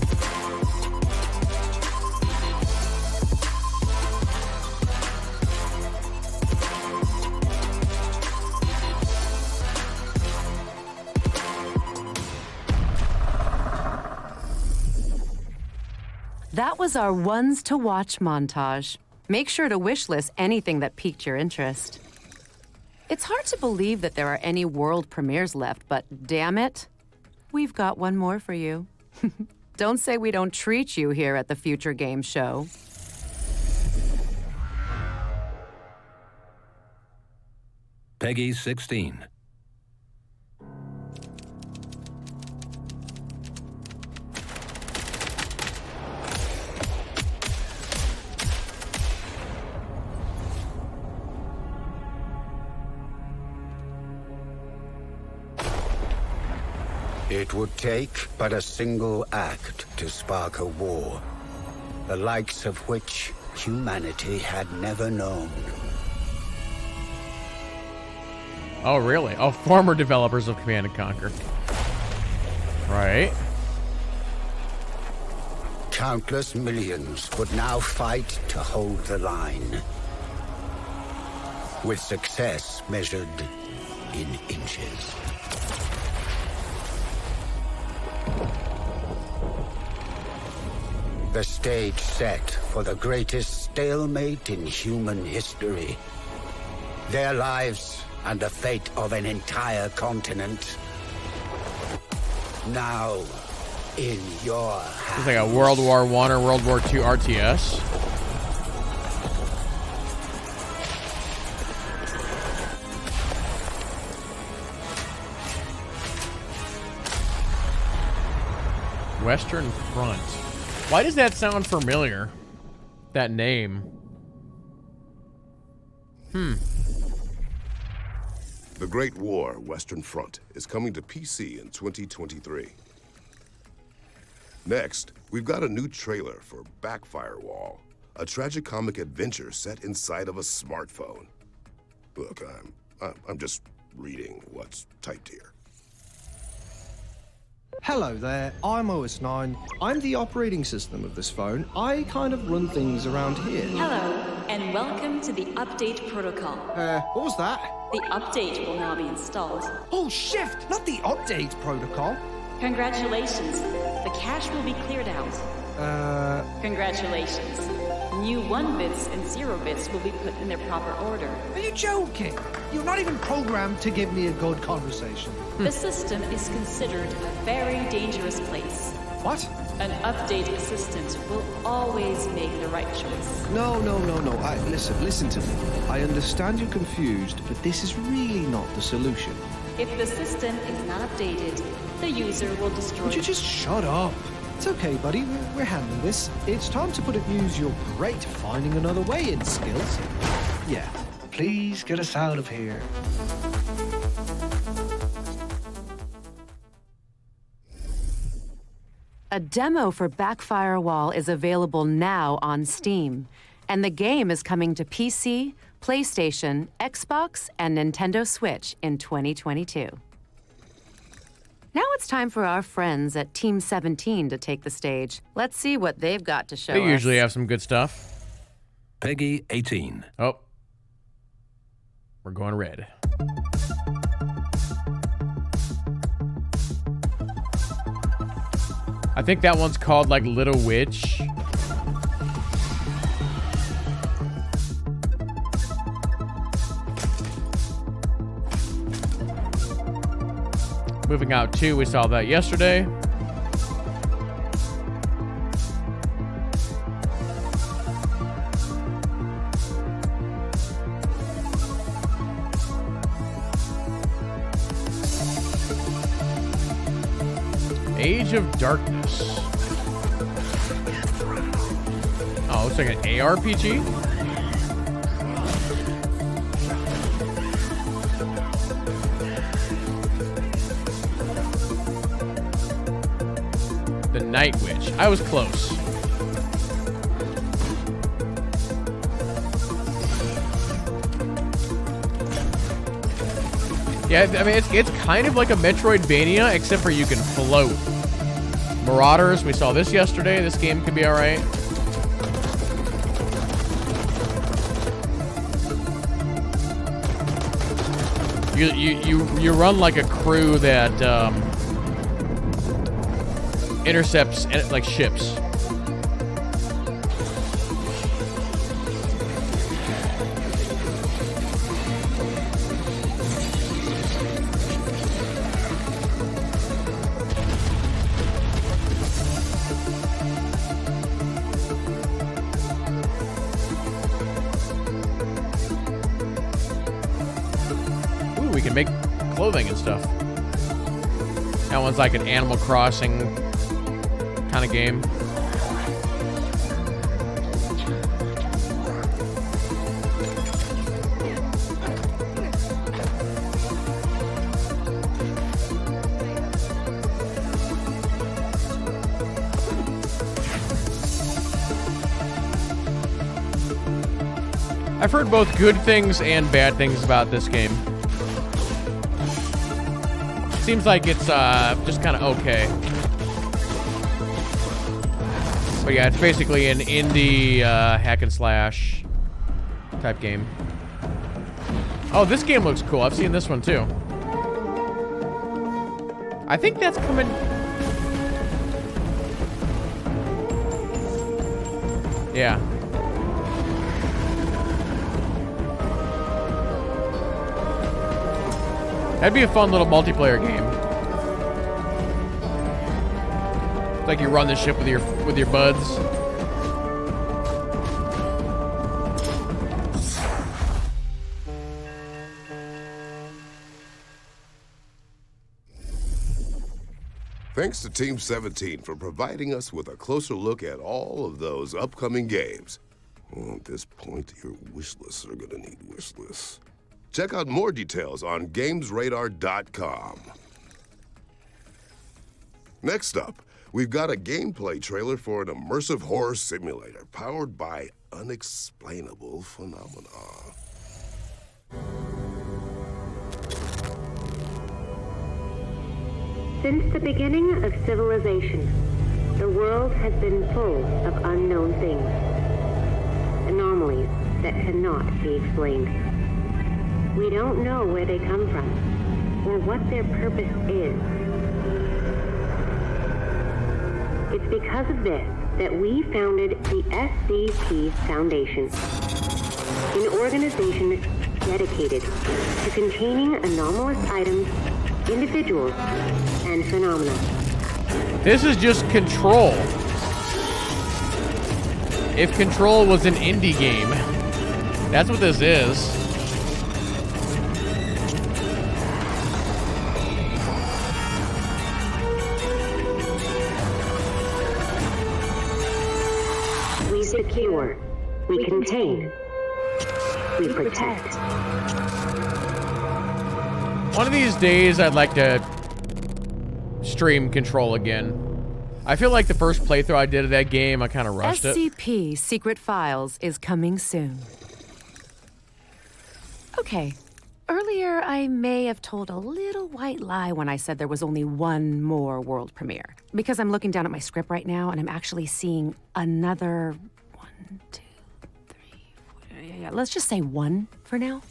That was our Ones to Watch montage. Make sure to wishlist anything that piqued your interest. It's hard to believe that there are any world premieres left, but damn it, we've got one more for you. Don't say we don't treat you here at the Future Game Show. Peggy 16. It would take but a single act to spark a war, the likes of which humanity had never known. Oh, really? Oh, former developers of Command & Conquer. Right. Countless millions would now fight to hold the line, with success measured in inches. The stage set for the greatest stalemate in human history. Their lives and the fate of an entire continent. Now, in your hands. It's like a World War I or World War II RTS. Western Front. Why does that sound familiar? That name. The Great War Western Front is coming to PC in 2023. Next, we've got a new trailer for Backfirewall, a tragicomic adventure set inside of a smartphone. Look, I'm just reading what's typed here. Hello there, I'm OS9. I'm the operating system of this phone. I kind of run things around here. Hello, and welcome to the update protocol. What was that? The update will now be installed. Oh, shift! Not the update protocol. Congratulations. The cache will be cleared out. Congratulations. New 1 bits and 0 bits will be put in their proper order. Are you joking? You're not even programmed to give me a good conversation. The system is considered a very dangerous place. What? An update assistant will always make the right choice. No. Listen to me. I understand you're confused, but this is really not the solution. If the system is not updated, the user will destroy... Would you just shut up? It's okay, buddy. We're handling this. It's time to put it use your great finding another way in skills. Yeah. Please get us out of here. A demo for Backfirewall is available now on Steam, and the game is coming to PC, PlayStation, Xbox, and Nintendo Switch in 2022. Now it's time for our friends at Team 17 to take the stage. Let's see what they've got to show us. They usually have some good stuff. Peggy 18. Oh. We're going red. I think that one's called, like, Little Witch. Moving Out 2, we saw that yesterday. Age of Darkness. Oh, looks like an ARPG? The Night Witch. I was close. Yeah, I mean, it's kind of like a Metroidvania, except for you can float. Marauders, we saw this yesterday. This game could be alright. You run like a crew that intercepts like ships. Ooh, we can make clothing and stuff. That one's like an Animal Crossing kind of game. I've heard both good things and bad things about this game. Seems like it's just kind of okay. But yeah, it's basically an indie hack and slash type game. Oh, this game looks cool. I've seen this one too. I think that's coming. Yeah. That'd be a fun little multiplayer game. It's like you run the ship with your buds. Thanks to Team 17 for providing us with a closer look at all of those upcoming games. Well, at this point, your wish lists are gonna need wish lists. Check out more details on GamesRadar.com. Next up, we've got a gameplay trailer for an immersive horror simulator powered by unexplainable phenomena. Since the beginning of civilization, the world has been full of unknown things. Anomalies that cannot be explained. We don't know where they come from, or what their purpose is. It's because of this that we founded the SCP Foundation, an organization dedicated to containing anomalous items, individuals, and phenomena. This is just Control. If Control was an indie game, that's what this is. We secure, we contain, we protect. One of these days, I'd like to stream Control again. I feel like the first playthrough I did of that game, I kind of rushed it. SCP Secret Files is coming soon. Okay, earlier I may have told a little white lie when I said there was only one more world premiere. Because I'm looking down at my script right now and I'm actually seeing another 1, 2, 3, 4, yeah, let's just say 1 for now.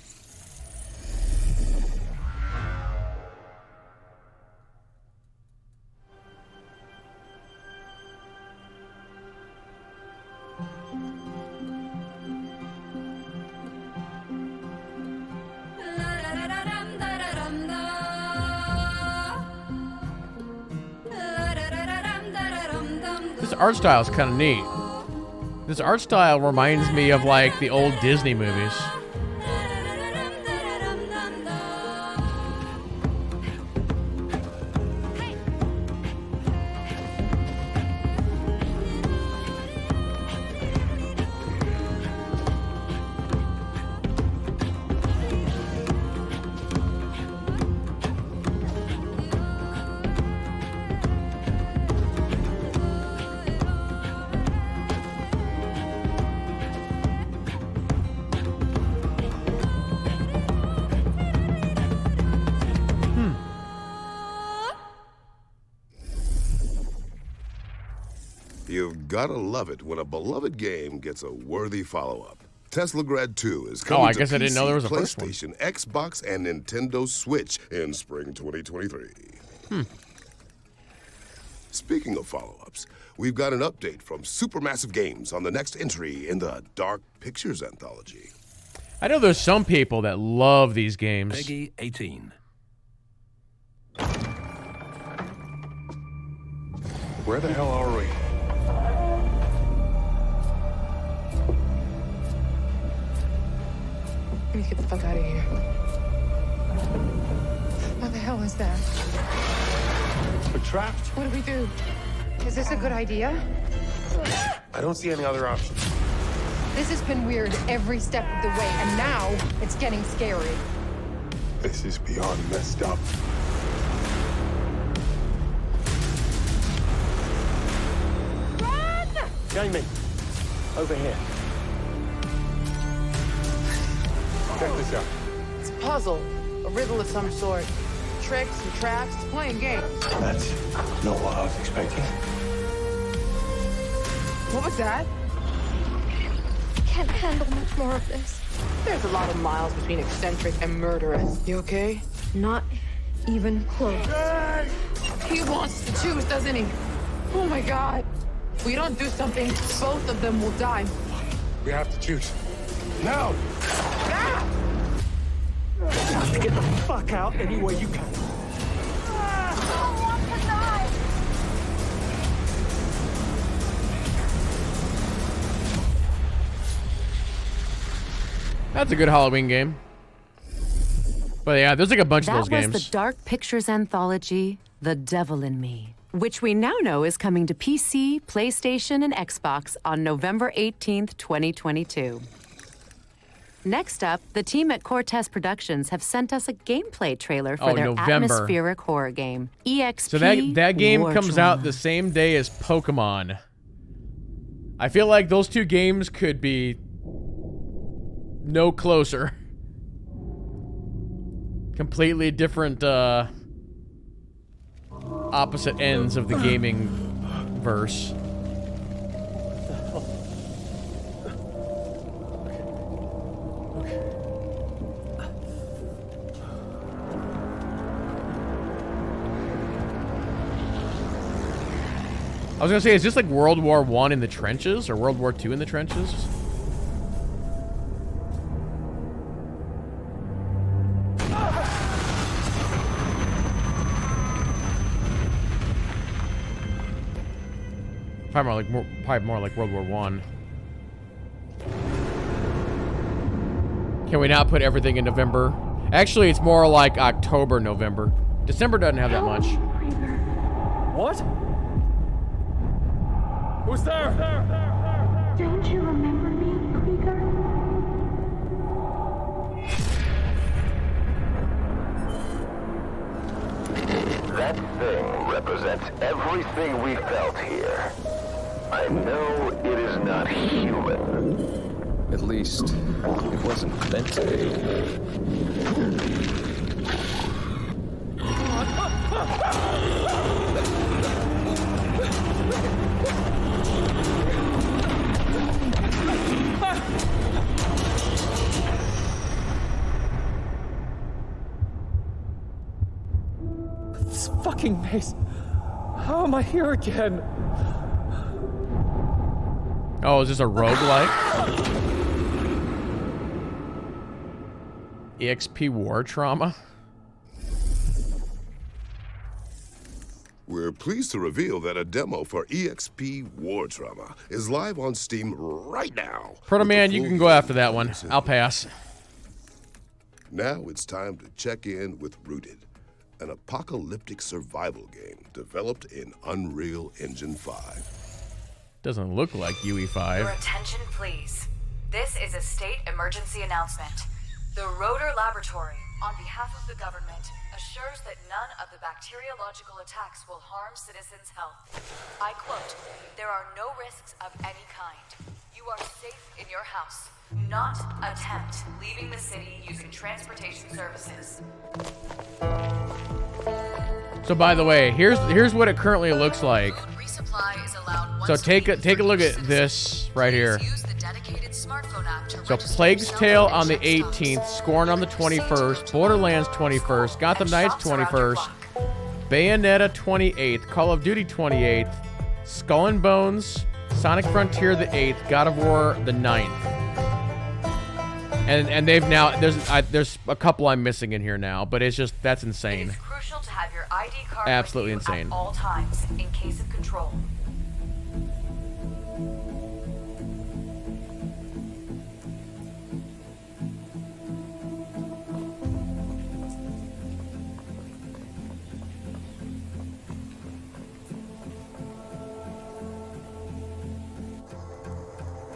This art style is kind of neat. This art style reminds me of like the old Disney movies. You've gotta love it when a beloved game gets a worthy follow-up. Teslagrad 2 is coming I guess to I didn't know there was a PC, first one. PlayStation, Xbox, and Nintendo Switch in spring 2023. Speaking of follow-ups, we've got an update from Supermassive Games on the next entry in the Dark Pictures anthology. I know there's some people that love these games. Peggy 18. Where the hell are we? We need to get the fuck out of here. What the hell is that? We're trapped. What do we do? Is this a good idea? I don't see any other options. This has been weird every step of the way, and now it's getting scary. This is beyond messed up. Run! Jamie, over here. Check this out. It's a puzzle, a riddle of some sort. Tricks and traps, playing games. That's not what I was expecting. What was that? Can't handle much more of this. There's a lot of miles between eccentric and murderous. You okay? Not even close. He wants to choose, doesn't he? Oh my God. If we don't do something, both of them will die. We have to choose. Now! Ah! Get the fuck out any way you can. That's a good Halloween game. But yeah, there's like a bunch of those games. That was the Dark Pictures anthology, The Devil in Me, which we now know is coming to PC, PlayStation, and Xbox on November 18th, 2022. Next up, the team at Cortez Productions have sent us a gameplay trailer for their November. atmospheric horror game, EXP So that game War comes Trauma. out the same day as Pokemon. I feel like those two games could be no closer. opposite ends of the gaming verse. I was gonna say, is this like World War I in the trenches or World War II in the trenches? Probably more like World War I. Can we not put everything in November? Actually, it's more like October, November. December doesn't have that much. What? Who's there? Don't you remember me, Krieger? That thing represents everything we felt here. I know it is not human. At least, it wasn't meant to be. This fucking maze. How am I here again? Oh, is this a roguelike? EXP War Trauma? We're pleased to reveal that a demo for EXP War Trauma is live on Steam right now. Proto Man, you can go after that one. I'll pass. Now it's time to check in with Rooted, an apocalyptic survival game developed in Unreal Engine 5. Doesn't look like UE5. Your attention, please. This is a state emergency announcement. The Rotor Laboratory, on behalf of the government, assures that none of the bacteriological attacks will harm citizens' health. I quote, "There are no risks of any kind. You are safe in your house. Not attempt leaving the city using transportation services." So by the way, here's what it currently looks like. So take a look at this right here. So Plague's Tale on the 18th, Scorn on the 21st, Borderlands 21st, Gotham Knights 21st, Bayonetta 28th, Call of Duty 28th, Skull and Bones, Sonic Frontier the 8th, God of War the 9th. And they've now there's a couple I'm missing in here now, but it's just that's insane. It's crucial to have your ID card Absolutely with you insane. at all times in case of control.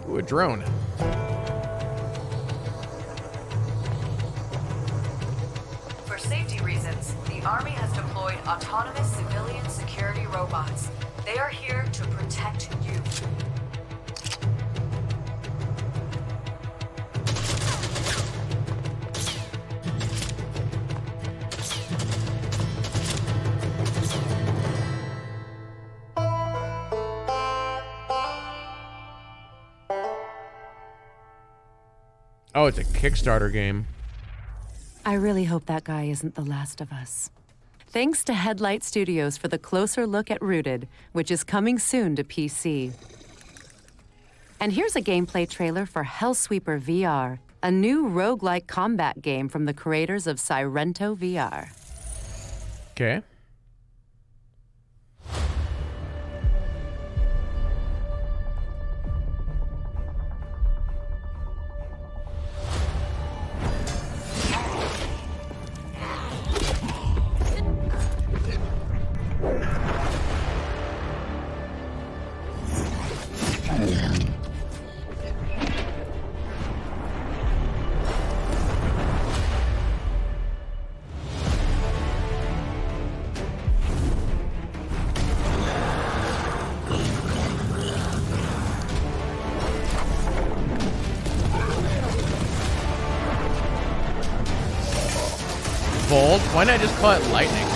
Ooh, a drone. For safety reasons, the Army has deployed autonomous civilian security robots. They are here to protect you. Oh, it's a Kickstarter game. I really hope that guy isn't the last of us. Thanks to Headlight Studios for the closer look at Rooted, which is coming soon to PC. And here's a gameplay trailer for Hellsweeper VR, a new roguelike combat game from the creators of Sirento VR. Okay. Bolt? Why not just call it lightning?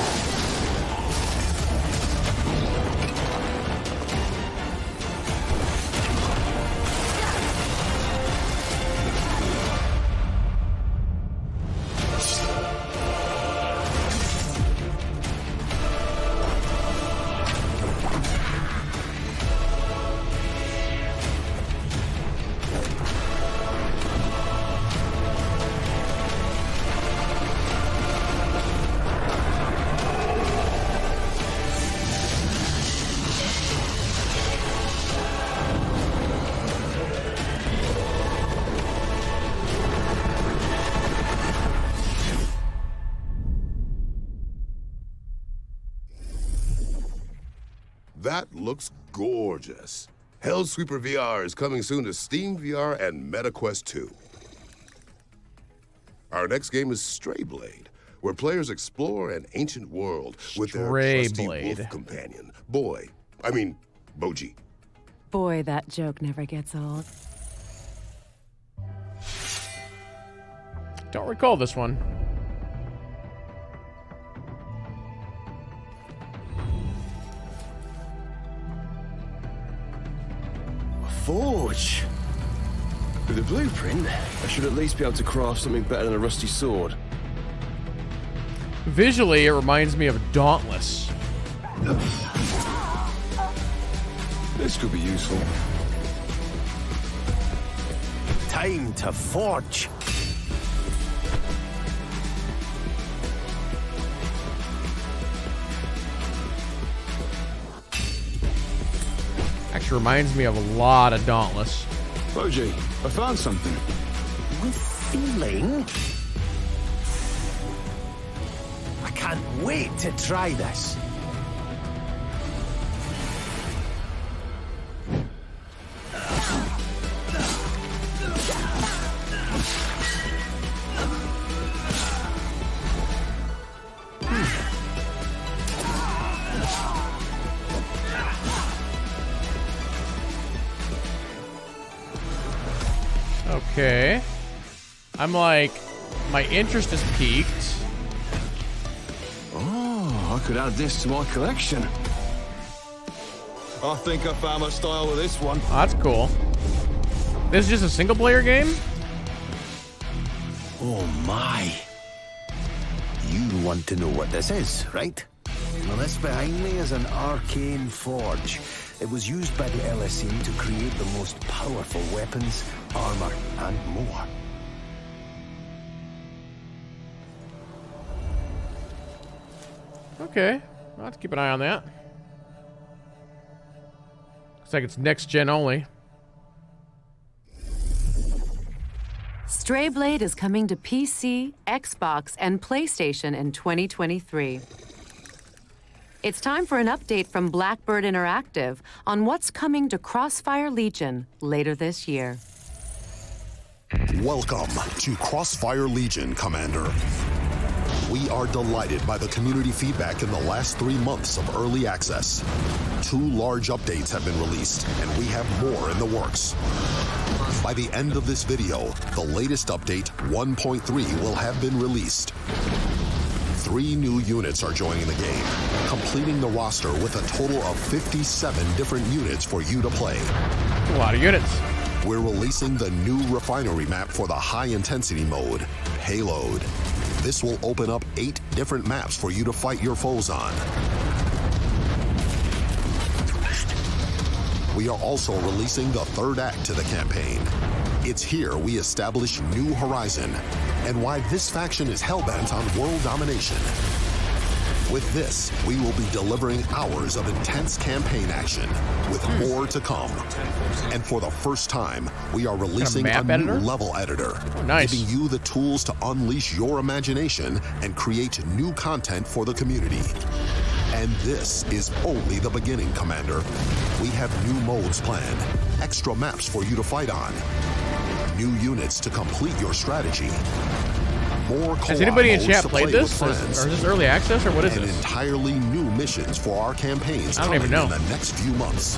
that looks gorgeous. Hellsweeper VR is coming soon to Steam VR and MetaQuest 2. Our next game is Strayblade, where players explore an ancient world with their trusty wolf companion, Boji. Boy, that joke never gets old. Don't recall this one. Forge. With a blueprint, I should at least be able to craft something better than a rusty sword. Visually, it reminds me of Dauntless. This could be useful. Time to forge. Actually reminds me of a lot of Dauntless. Boji, I found something. With feeling. I can't wait to try this. Okay. I'm like, my interest is piqued. Oh, I could add this to my collection. I think I found my style with this one. Oh, that's cool. This is just a single player game? Oh my. You want to know what this is, right? Well, this behind me is an arcane forge. It was used by the LSE to create the most powerful weapons, armor, and more. Okay. I'll have to keep an eye on that. Looks like it's next gen only. Strayblade is coming to PC, Xbox, and PlayStation in 2023. It's time for an update from Blackbird Interactive on what's coming to Crossfire Legion later this year. Welcome to Crossfire Legion, Commander. We are delighted by the community feedback in the last 3 months of early access. 2 large updates have been released, and we have more in the works. By the end of this video, the latest update, 1.3, will have been released. 3 new units are joining the game, completing the roster with a total of 57 different units for you to play. A lot of units. We're releasing the new refinery map for the high-intensity mode, Payload. This will open up 8 different maps for you to fight your foes on. We are also releasing the 3rd act to the campaign. It's here we establish New Horizon, and why this faction is hellbent on world domination. With this, we will be delivering hours of intense campaign action, with more to come. And for the first time, we are releasing a new level editor, giving you the tools to unleash your imagination and create new content for the community. And this is only the beginning, Commander. We have new modes planned, extra maps for you to fight on, new units to complete your strategy, more co-op Has anybody in modes chat to played play this? with Or friends, is this early access, or what is and this? entirely new missions for our campaigns I don't coming even know. in the next few months.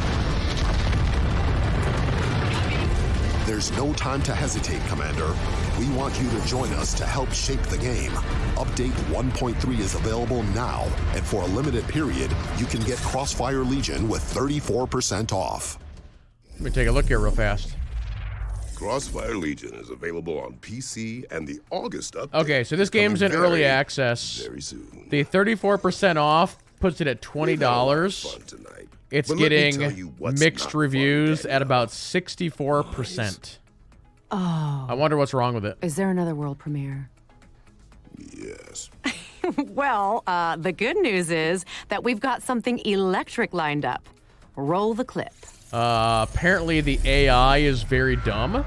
There's no time to hesitate, Commander. We want you to join us to help shape the game. Update 1.3 is available now, and for a limited period, you can get Crossfire Legion with 34% off. Let me take a look here real fast. Crossfire Legion is available on PC, and the August update. Okay, so this game's in early access. Very soon. The 34% off puts it at $20. It's But let me getting tell you what's mixed not fun, reviews at about 64%. Oh. I wonder what's wrong with it. Is there another world premiere? Yes. Well, the good news is that we've got something electric lined up. Roll the clip. Apparently the AI is very dumb.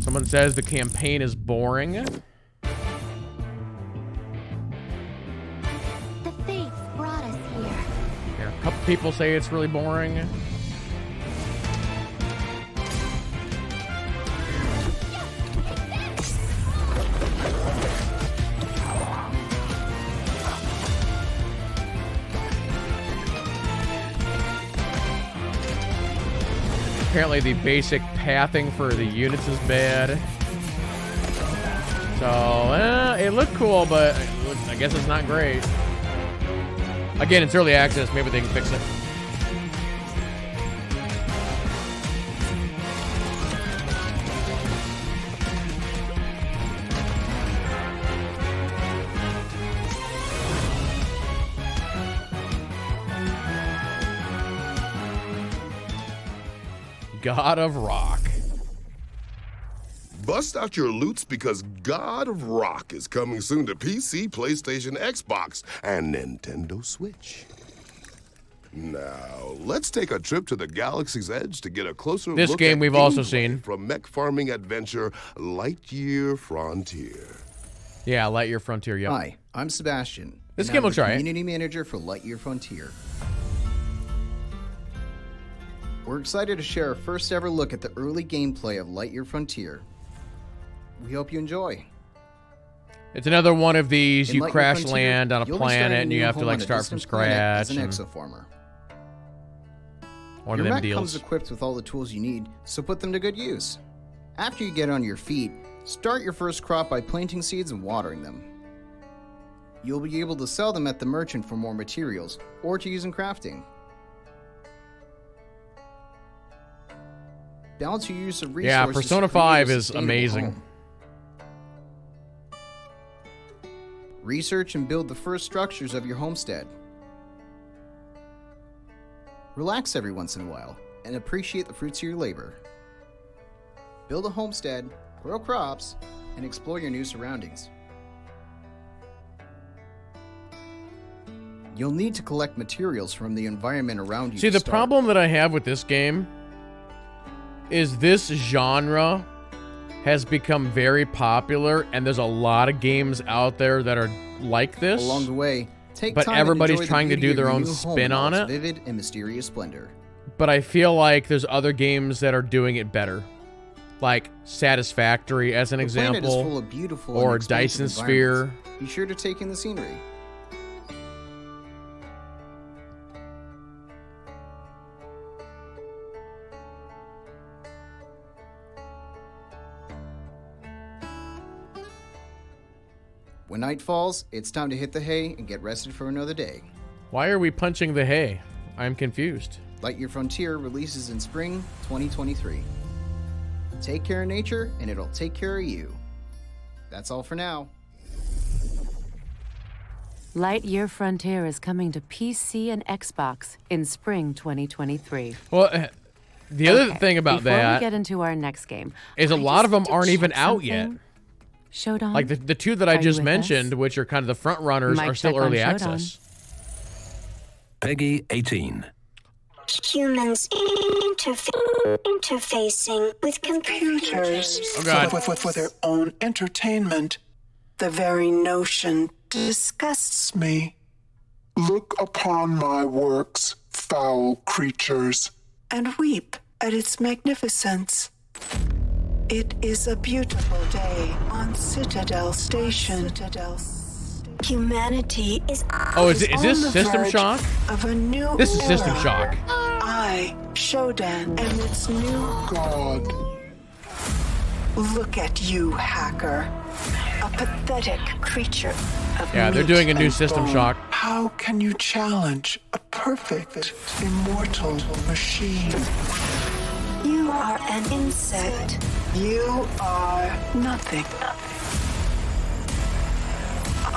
Someone says the campaign is boring. people say it's really boring. Apparently the basic pathing for the units is bad. So, it looked cool, but I guess it's not great. Again, it's early access. Maybe they can fix it. God of Rock. Bust out your loots because God of Rock is coming soon to PC, PlayStation, Xbox, and Nintendo Switch. Now, let's take a trip to the Galaxy's Edge to get a closer look. This game we've also seen from mech farming adventure Lightyear Frontier. Yeah, Lightyear Frontier, yep. Hi, I'm Sebastian. This game looks alright. Community manager for Lightyear Frontier. We're excited to share our first ever look at the early gameplay of Lightyear Frontier. We hope you enjoy. It's another one of these, In you Lightyear crash Frontier, land on a you'll be planet starting and a you new have to home like on a start from distant planet scratch. as an exoformer. One Your of them mech deals. comes equipped with all the tools you need, so put them to good use. After you get on your feet, start your first crop by planting seeds and watering them. You'll be able to sell them at the merchant for more materials, or to use in crafting. Balance your use of resources. Yeah, Persona to create 5 a is sustainable amazing. home. Research and build the first structures of your homestead. Relax every once in a while and appreciate the fruits of your labor. Build a homestead, grow crops, and explore your new surroundings. You'll need to collect materials from the environment around you. See, the problem that I have with this game is this genre has become very popular, and there's a lot of games out there that are like this. Along the way, take but time everybody's and enjoy trying the to beauty do their of your own new home spin in all on its it. vivid and mysterious splendor. But I feel like there's other games that are doing it better. Like Satisfactory, as an The planet example. is full of beautiful or and expansive Dyson Sphere. environments. Be sure to take in the scenery. When night falls, it's time to hit the hay and get rested for another day. Why are we punching the hay? I'm confused. Lightyear Frontier releases in spring 2023. Take care of nature, and it'll take care of you. That's all for now. Lightyear Frontier is coming to PC and Xbox in spring 2023. Well, the other thing about Before that we get into our next game, is a lot of them aren't even out yet. Showdown? Like the two that I Are you just with mentioned, us? which are kind of the front runners, Mic are still check on early Showdown. access. Peggy 18. Humans interfacing with computers Oh, God. For their own entertainment. The very notion disgusts me. Look upon my works, foul creatures, and weep at its magnificence. It is a beautiful day on Citadel Station. Humanity is Oh, is this on the System verge Shock? Of a new This is System era. Shock. I, Shodan, am its new god. Look at you, hacker. A pathetic creature of Yeah, they're meat doing a new and System bone. Shock. How can you challenge a perfect, immortal machine? You are an insect. You are nothing.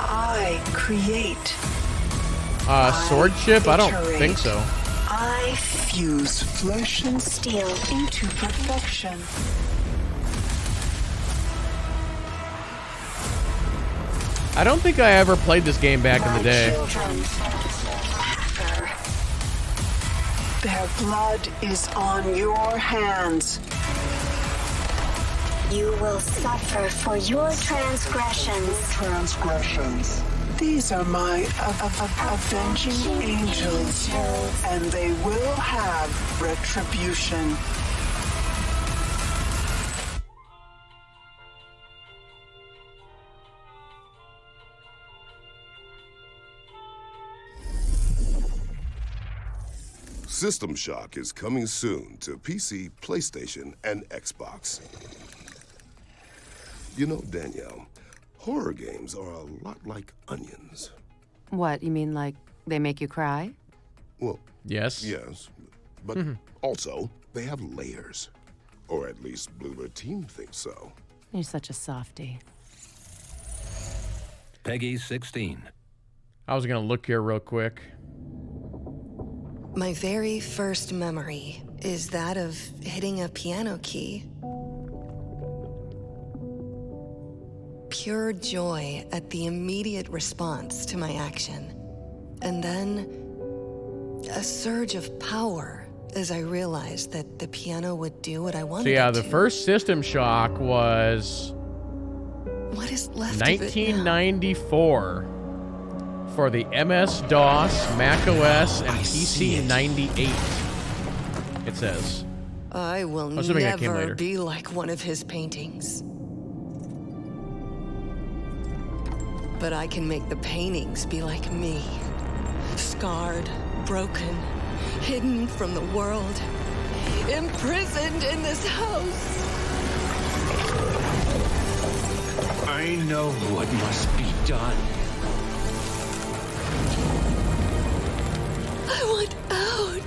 I create. Sword Ship? I don't iterate. think so. I fuse flesh and steel into perfection. I don't think I ever played this game back in the day. Children, hacker. Their blood is on your hands. You will suffer for your transgressions. These are my avenging angels, and they will have retribution. System Shock is coming soon to PC, PlayStation, and Xbox. You know, Danielle, horror games are a lot like onions. What, you mean like they make you cry? Well, yes. Yes. But also, they have layers. Or at least Bluebird Team thinks so. You're such a softie. Peggy 16. I was going to look here real quick. My very first memory is that of hitting a piano key. Pure joy at the immediate response to my action. And then a surge of power as I realized that the piano would do what I wanted So yeah, it the to. first System Shock was What is left 1994 for the MS-DOS, Mac OS, and PC 98. It says. I will Assuming it came never later. be like one of his paintings. But I can make the paintings be like me. Scarred, broken, hidden from the world, imprisoned in this house. I know what must be done. I want out.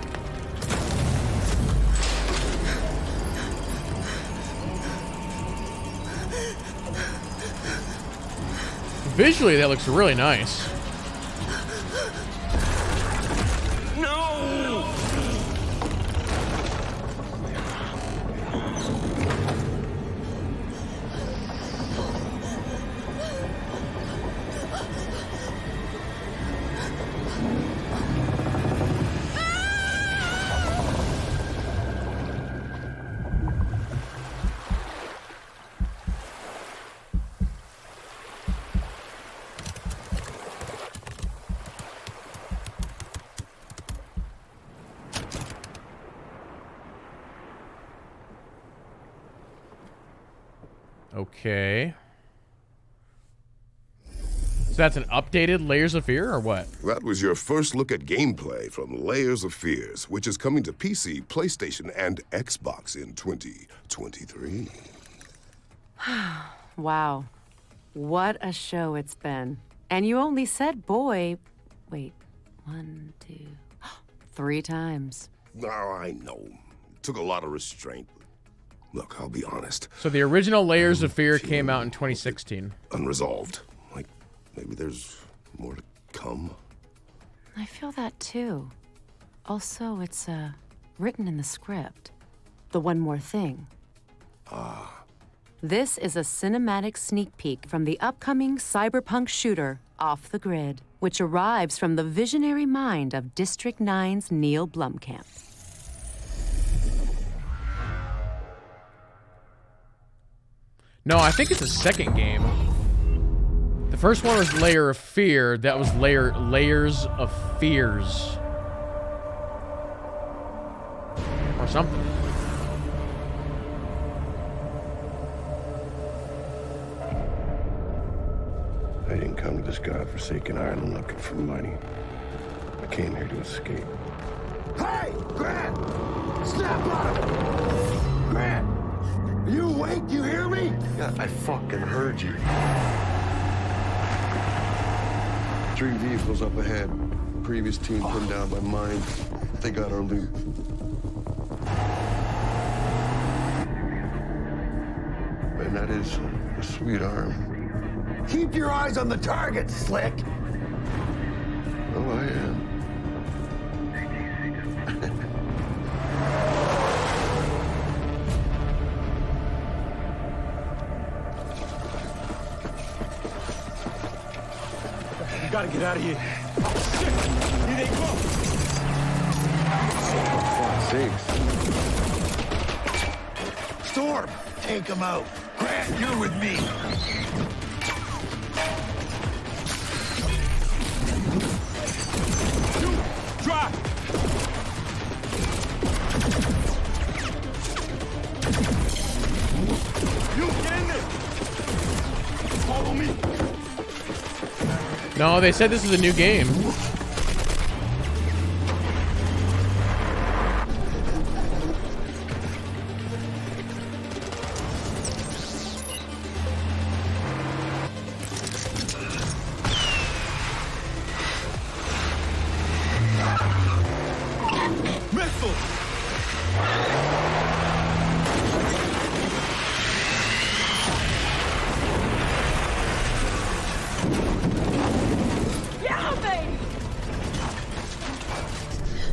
Visually, that looks really nice. No! Okay. So that's an updated Layers of Fear, or what? That was your first look at gameplay from Layers of Fears, which is coming to PC, PlayStation, and Xbox in 2023. Wow. What a show it's been. And you only said boy, wait, 1, 2, 3 times. Oh, I know. It took a lot of restraint. Look, I'll be honest. So the original Layers of Fear came out in 2016. Unresolved. Like, maybe there's more to come. I feel that too. Also, it's written in the script. The one more thing. This is a cinematic sneak peek from the upcoming cyberpunk shooter, Off the Grid, which arrives from the visionary mind of District 9's Neil Blomkamp. No, I think it's a second game. The first one was Layer of Fear. That was Layers of Fears. Or something. I didn't come to this godforsaken island looking for money. I came here to escape. Hey, Grant! Snap out of it! Grant! Are you awake? You hear me? Yeah, I fucking heard you. 3 vehicles up ahead. Previous team pinned down by mine. They got our loot. And that is a sweet arm. Keep your eyes on the target, Slick! Oh, I am. We gotta get out of here. Oh, shit! Here they go! For fuck's sakes. Storm, take him out. Grant, you're with me. No, they said this is a new game.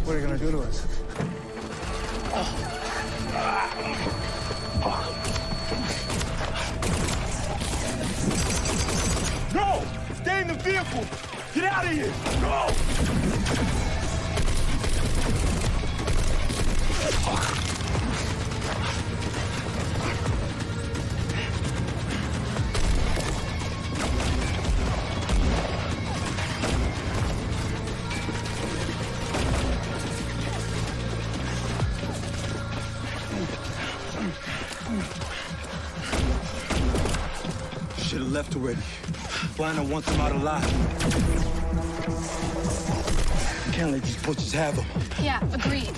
What are you gonna do to us? No! Stay in the vehicle! Get out of here! Go! Should have left already. Lionel wants them out alive. Can't let these butchers have them. Yeah, agreed.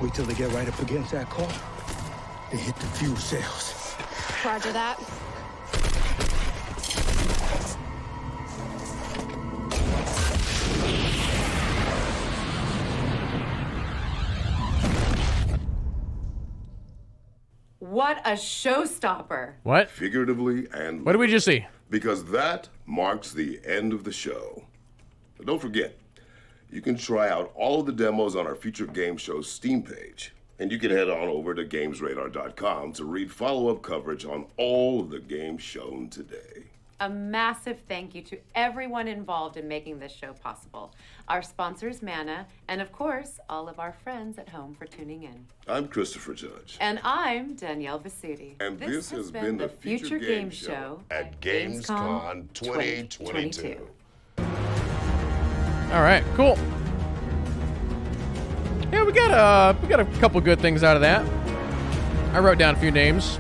Wait till they get right up against that car. They hit the fuel cells. Roger that. What a showstopper. What? Figuratively and... What did we just see? Because that marks the end of the show. But don't forget, you can try out all of the demos on our Future Game Show's Steam page. And you can head on over to GamesRadar.com to read follow-up coverage on all of the games shown today. A massive thank you to everyone involved in making this show possible. Our sponsors, Mana, and of course, all of our friends at home for tuning in. I'm Christopher Judge. And I'm Danielle Basutti. And this has been the Future Game Show at Gamescom 2022. All right, cool. Yeah, we got a couple good things out of that. I wrote down a few names.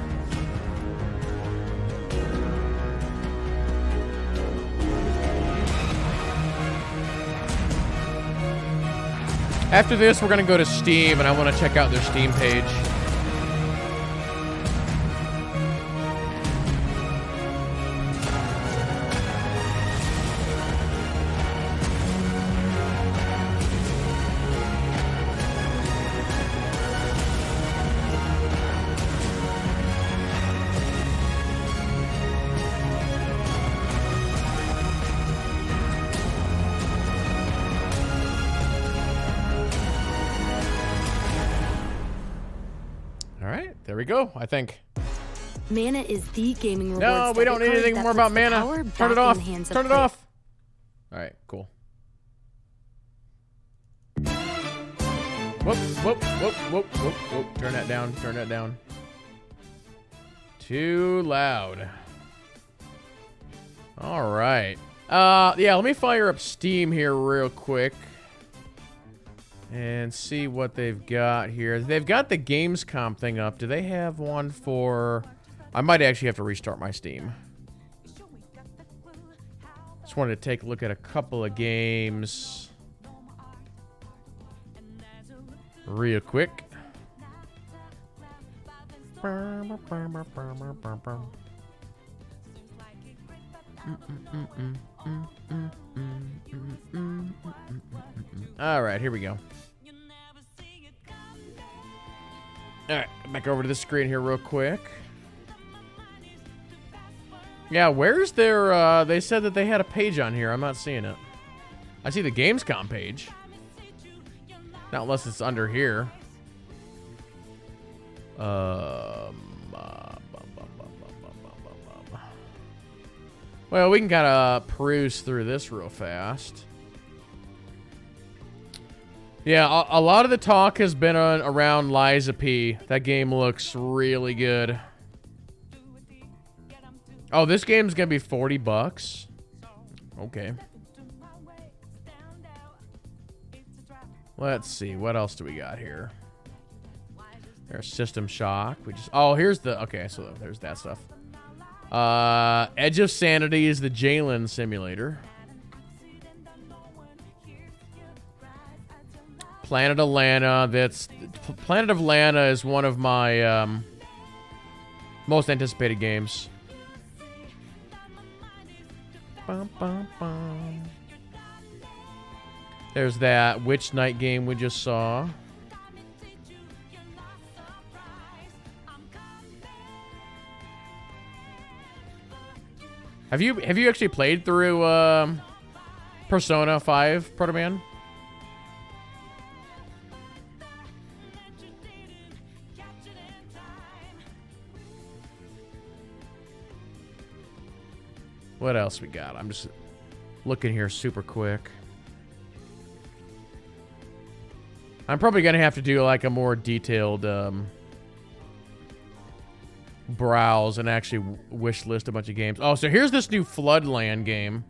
After this, we're gonna go to Steam, and I want to check out their Steam page. There we go, I think. Mana is the gaming rewards. No, we don't need anything more about Mana. Turn it off. Turn it off. All right, cool. Whoop, whoop, whoop, whoop, whoop, whoop. Turn that down. Turn that down. Too loud. All right. Yeah, let me fire up Steam here real quick. And see what they've got here. They've got the Gamescom thing up. Do they have one for... I might actually have to restart my Steam. Just wanted to take a look at a couple of games real quick. All right, here we go. All right, back over to the screen here real quick. Yeah, where's their, they said that they had a page on here. I'm not seeing it. I see the Gamescom page. Not unless it's under here. Well, we can kind of peruse through this real fast. Yeah, a lot of the talk has been around Lies of P. That game looks really good. Oh, this game's gonna be $40. Okay. Let's see, what else do we got here? There's System Shock. Here's the, okay, so there's that stuff. Edge of Sanity is the Jalen simulator. Planet of Lana, Planet of Lana is one of my most anticipated games. Bum, bum, bum. There's that Witch Knight game we just saw. Have you actually played through Persona 5, Proto Man? What else we got? I'm just looking here super quick. I'm probably gonna have to do like a more detailed browse and actually wish list a bunch of games. Oh, so here's this new Floodland game.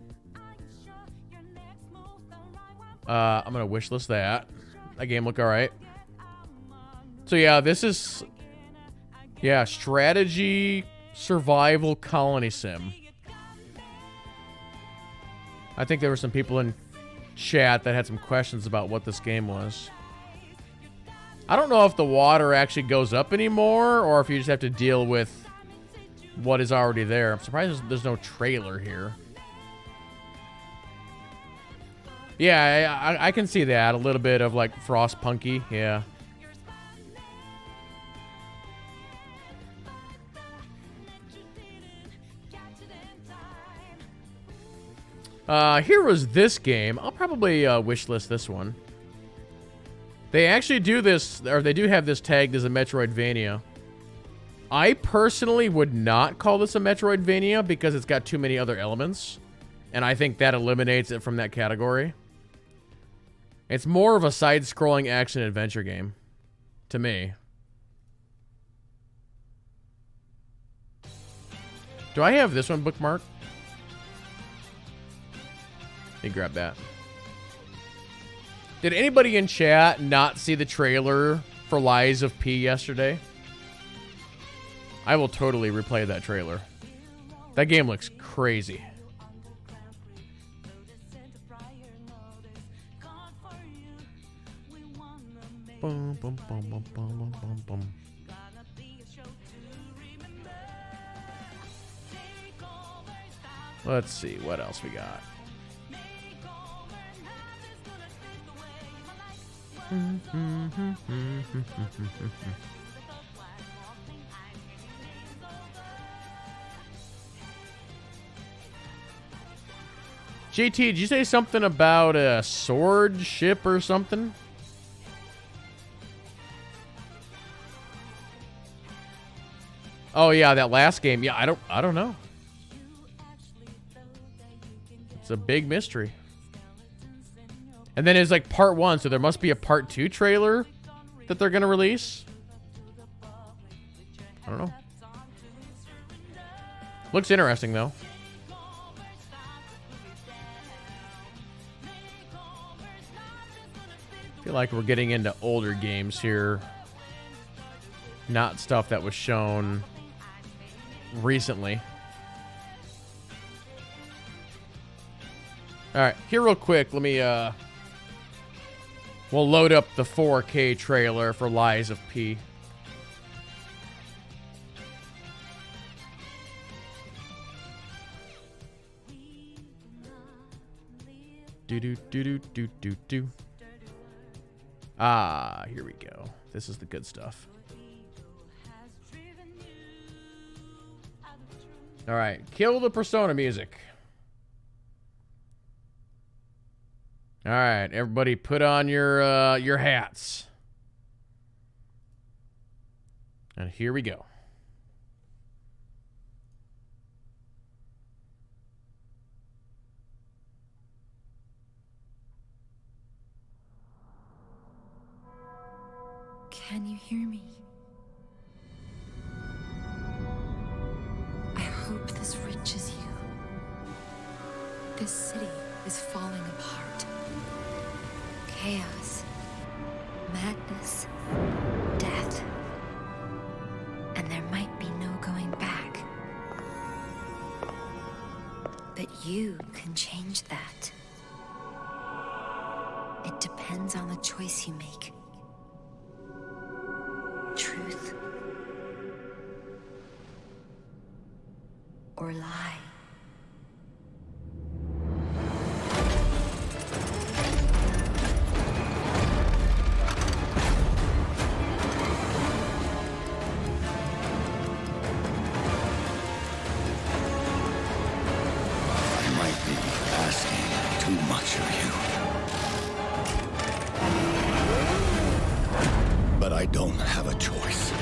I'm gonna wish list that. That game look all right. So yeah, this is strategy survival colony sim. I think there were some people in chat that had some questions about what this game was. I don't know if the water actually goes up anymore or if you just have to deal with what is already there. I'm surprised there's no trailer here. Yeah, I can see that. A little bit of like Frostpunky, yeah. Here was this game. I'll probably wishlist this one. They actually do this, or they do have this tagged as a Metroidvania. I personally would not call this a Metroidvania because it's got too many other elements. And I think that eliminates it from that category. It's more of a side-scrolling action-adventure game. To me. Do I have this one bookmarked? Let me grab that. Did anybody in chat not see the trailer for Lies of P yesterday? I will totally replay that trailer. That game looks crazy. Boom, boom, boom, boom, boom, boom, boom. Let's see what else we got. JT, did you say something about a sword ship or something? Oh yeah, that last game. Yeah, I don't know. It's a big mystery. And then it's like part 1, so there must be a part 2 trailer that they're gonna release. I don't know. Looks interesting though. I feel like we're getting into older games here. Not stuff that was shown recently. Alright, here real quick, let me we'll load up the 4K trailer for Lies of P. Do. Ah, here we go. This is the good stuff. All right, kill the Persona music. All right, everybody put on your hats. And here we go. Can you hear me? I hope this reaches you. This city is falling apart. Chaos, madness, death. And there might be no going back. But you can change that. It depends on the choice you make. Truth or lie. I might be asking too much of you. But I don't have a choice.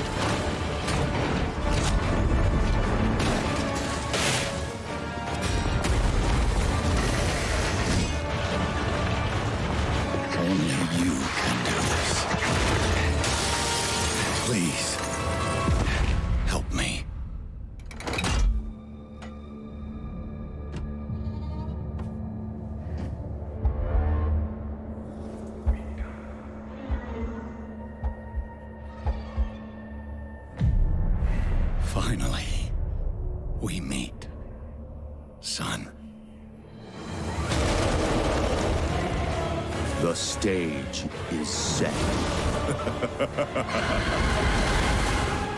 Only you can do this. Please, help me. Finally, we meet, son. The stage is set.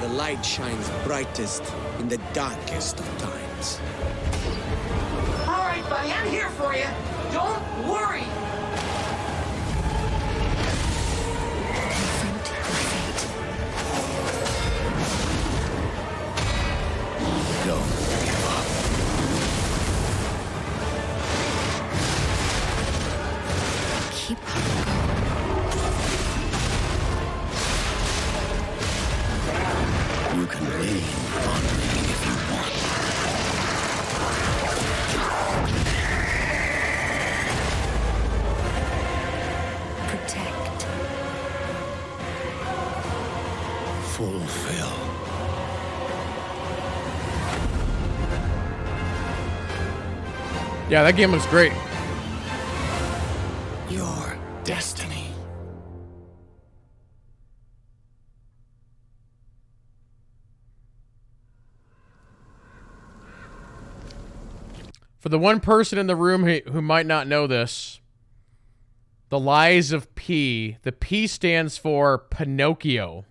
The light shines brightest in the darkest of times. All right, buddy, I'm here for you. Don't worry. Confront your fate. Don't give up. Keep You can lean on me if you want. Protect. Fulfill. Yeah, that game looks great. Your destiny. For the one person in the room who might not know this, the Lies of P, the P stands for Pinocchio.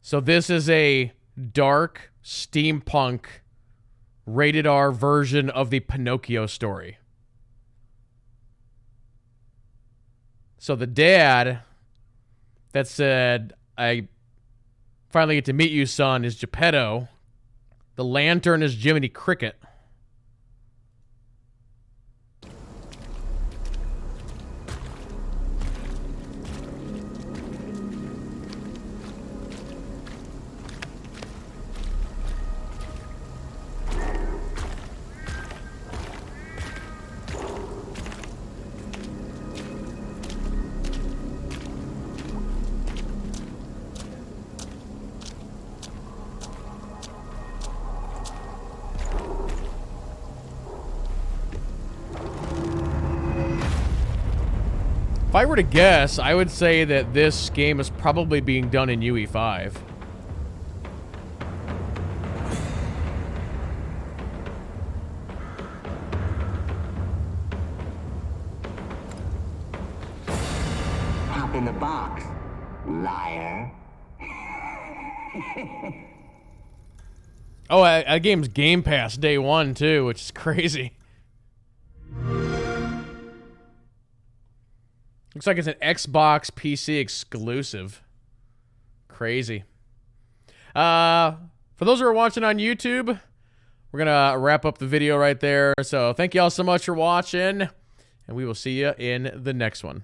So this is a dark, steampunk, rated R version of the Pinocchio story. So the dad that said, I finally get to meet you, son, is Geppetto. The lantern is Jiminy Cricket. If I were to guess, I would say that this game is probably being done in UE5. Hop in the box, liar. Oh, that game's Game Pass day one, too, which is crazy. Looks like it's an Xbox PC exclusive. Crazy. For those who are watching on YouTube, we're going to wrap up the video right there. So thank you all so much for watching, and we will see you in the next one.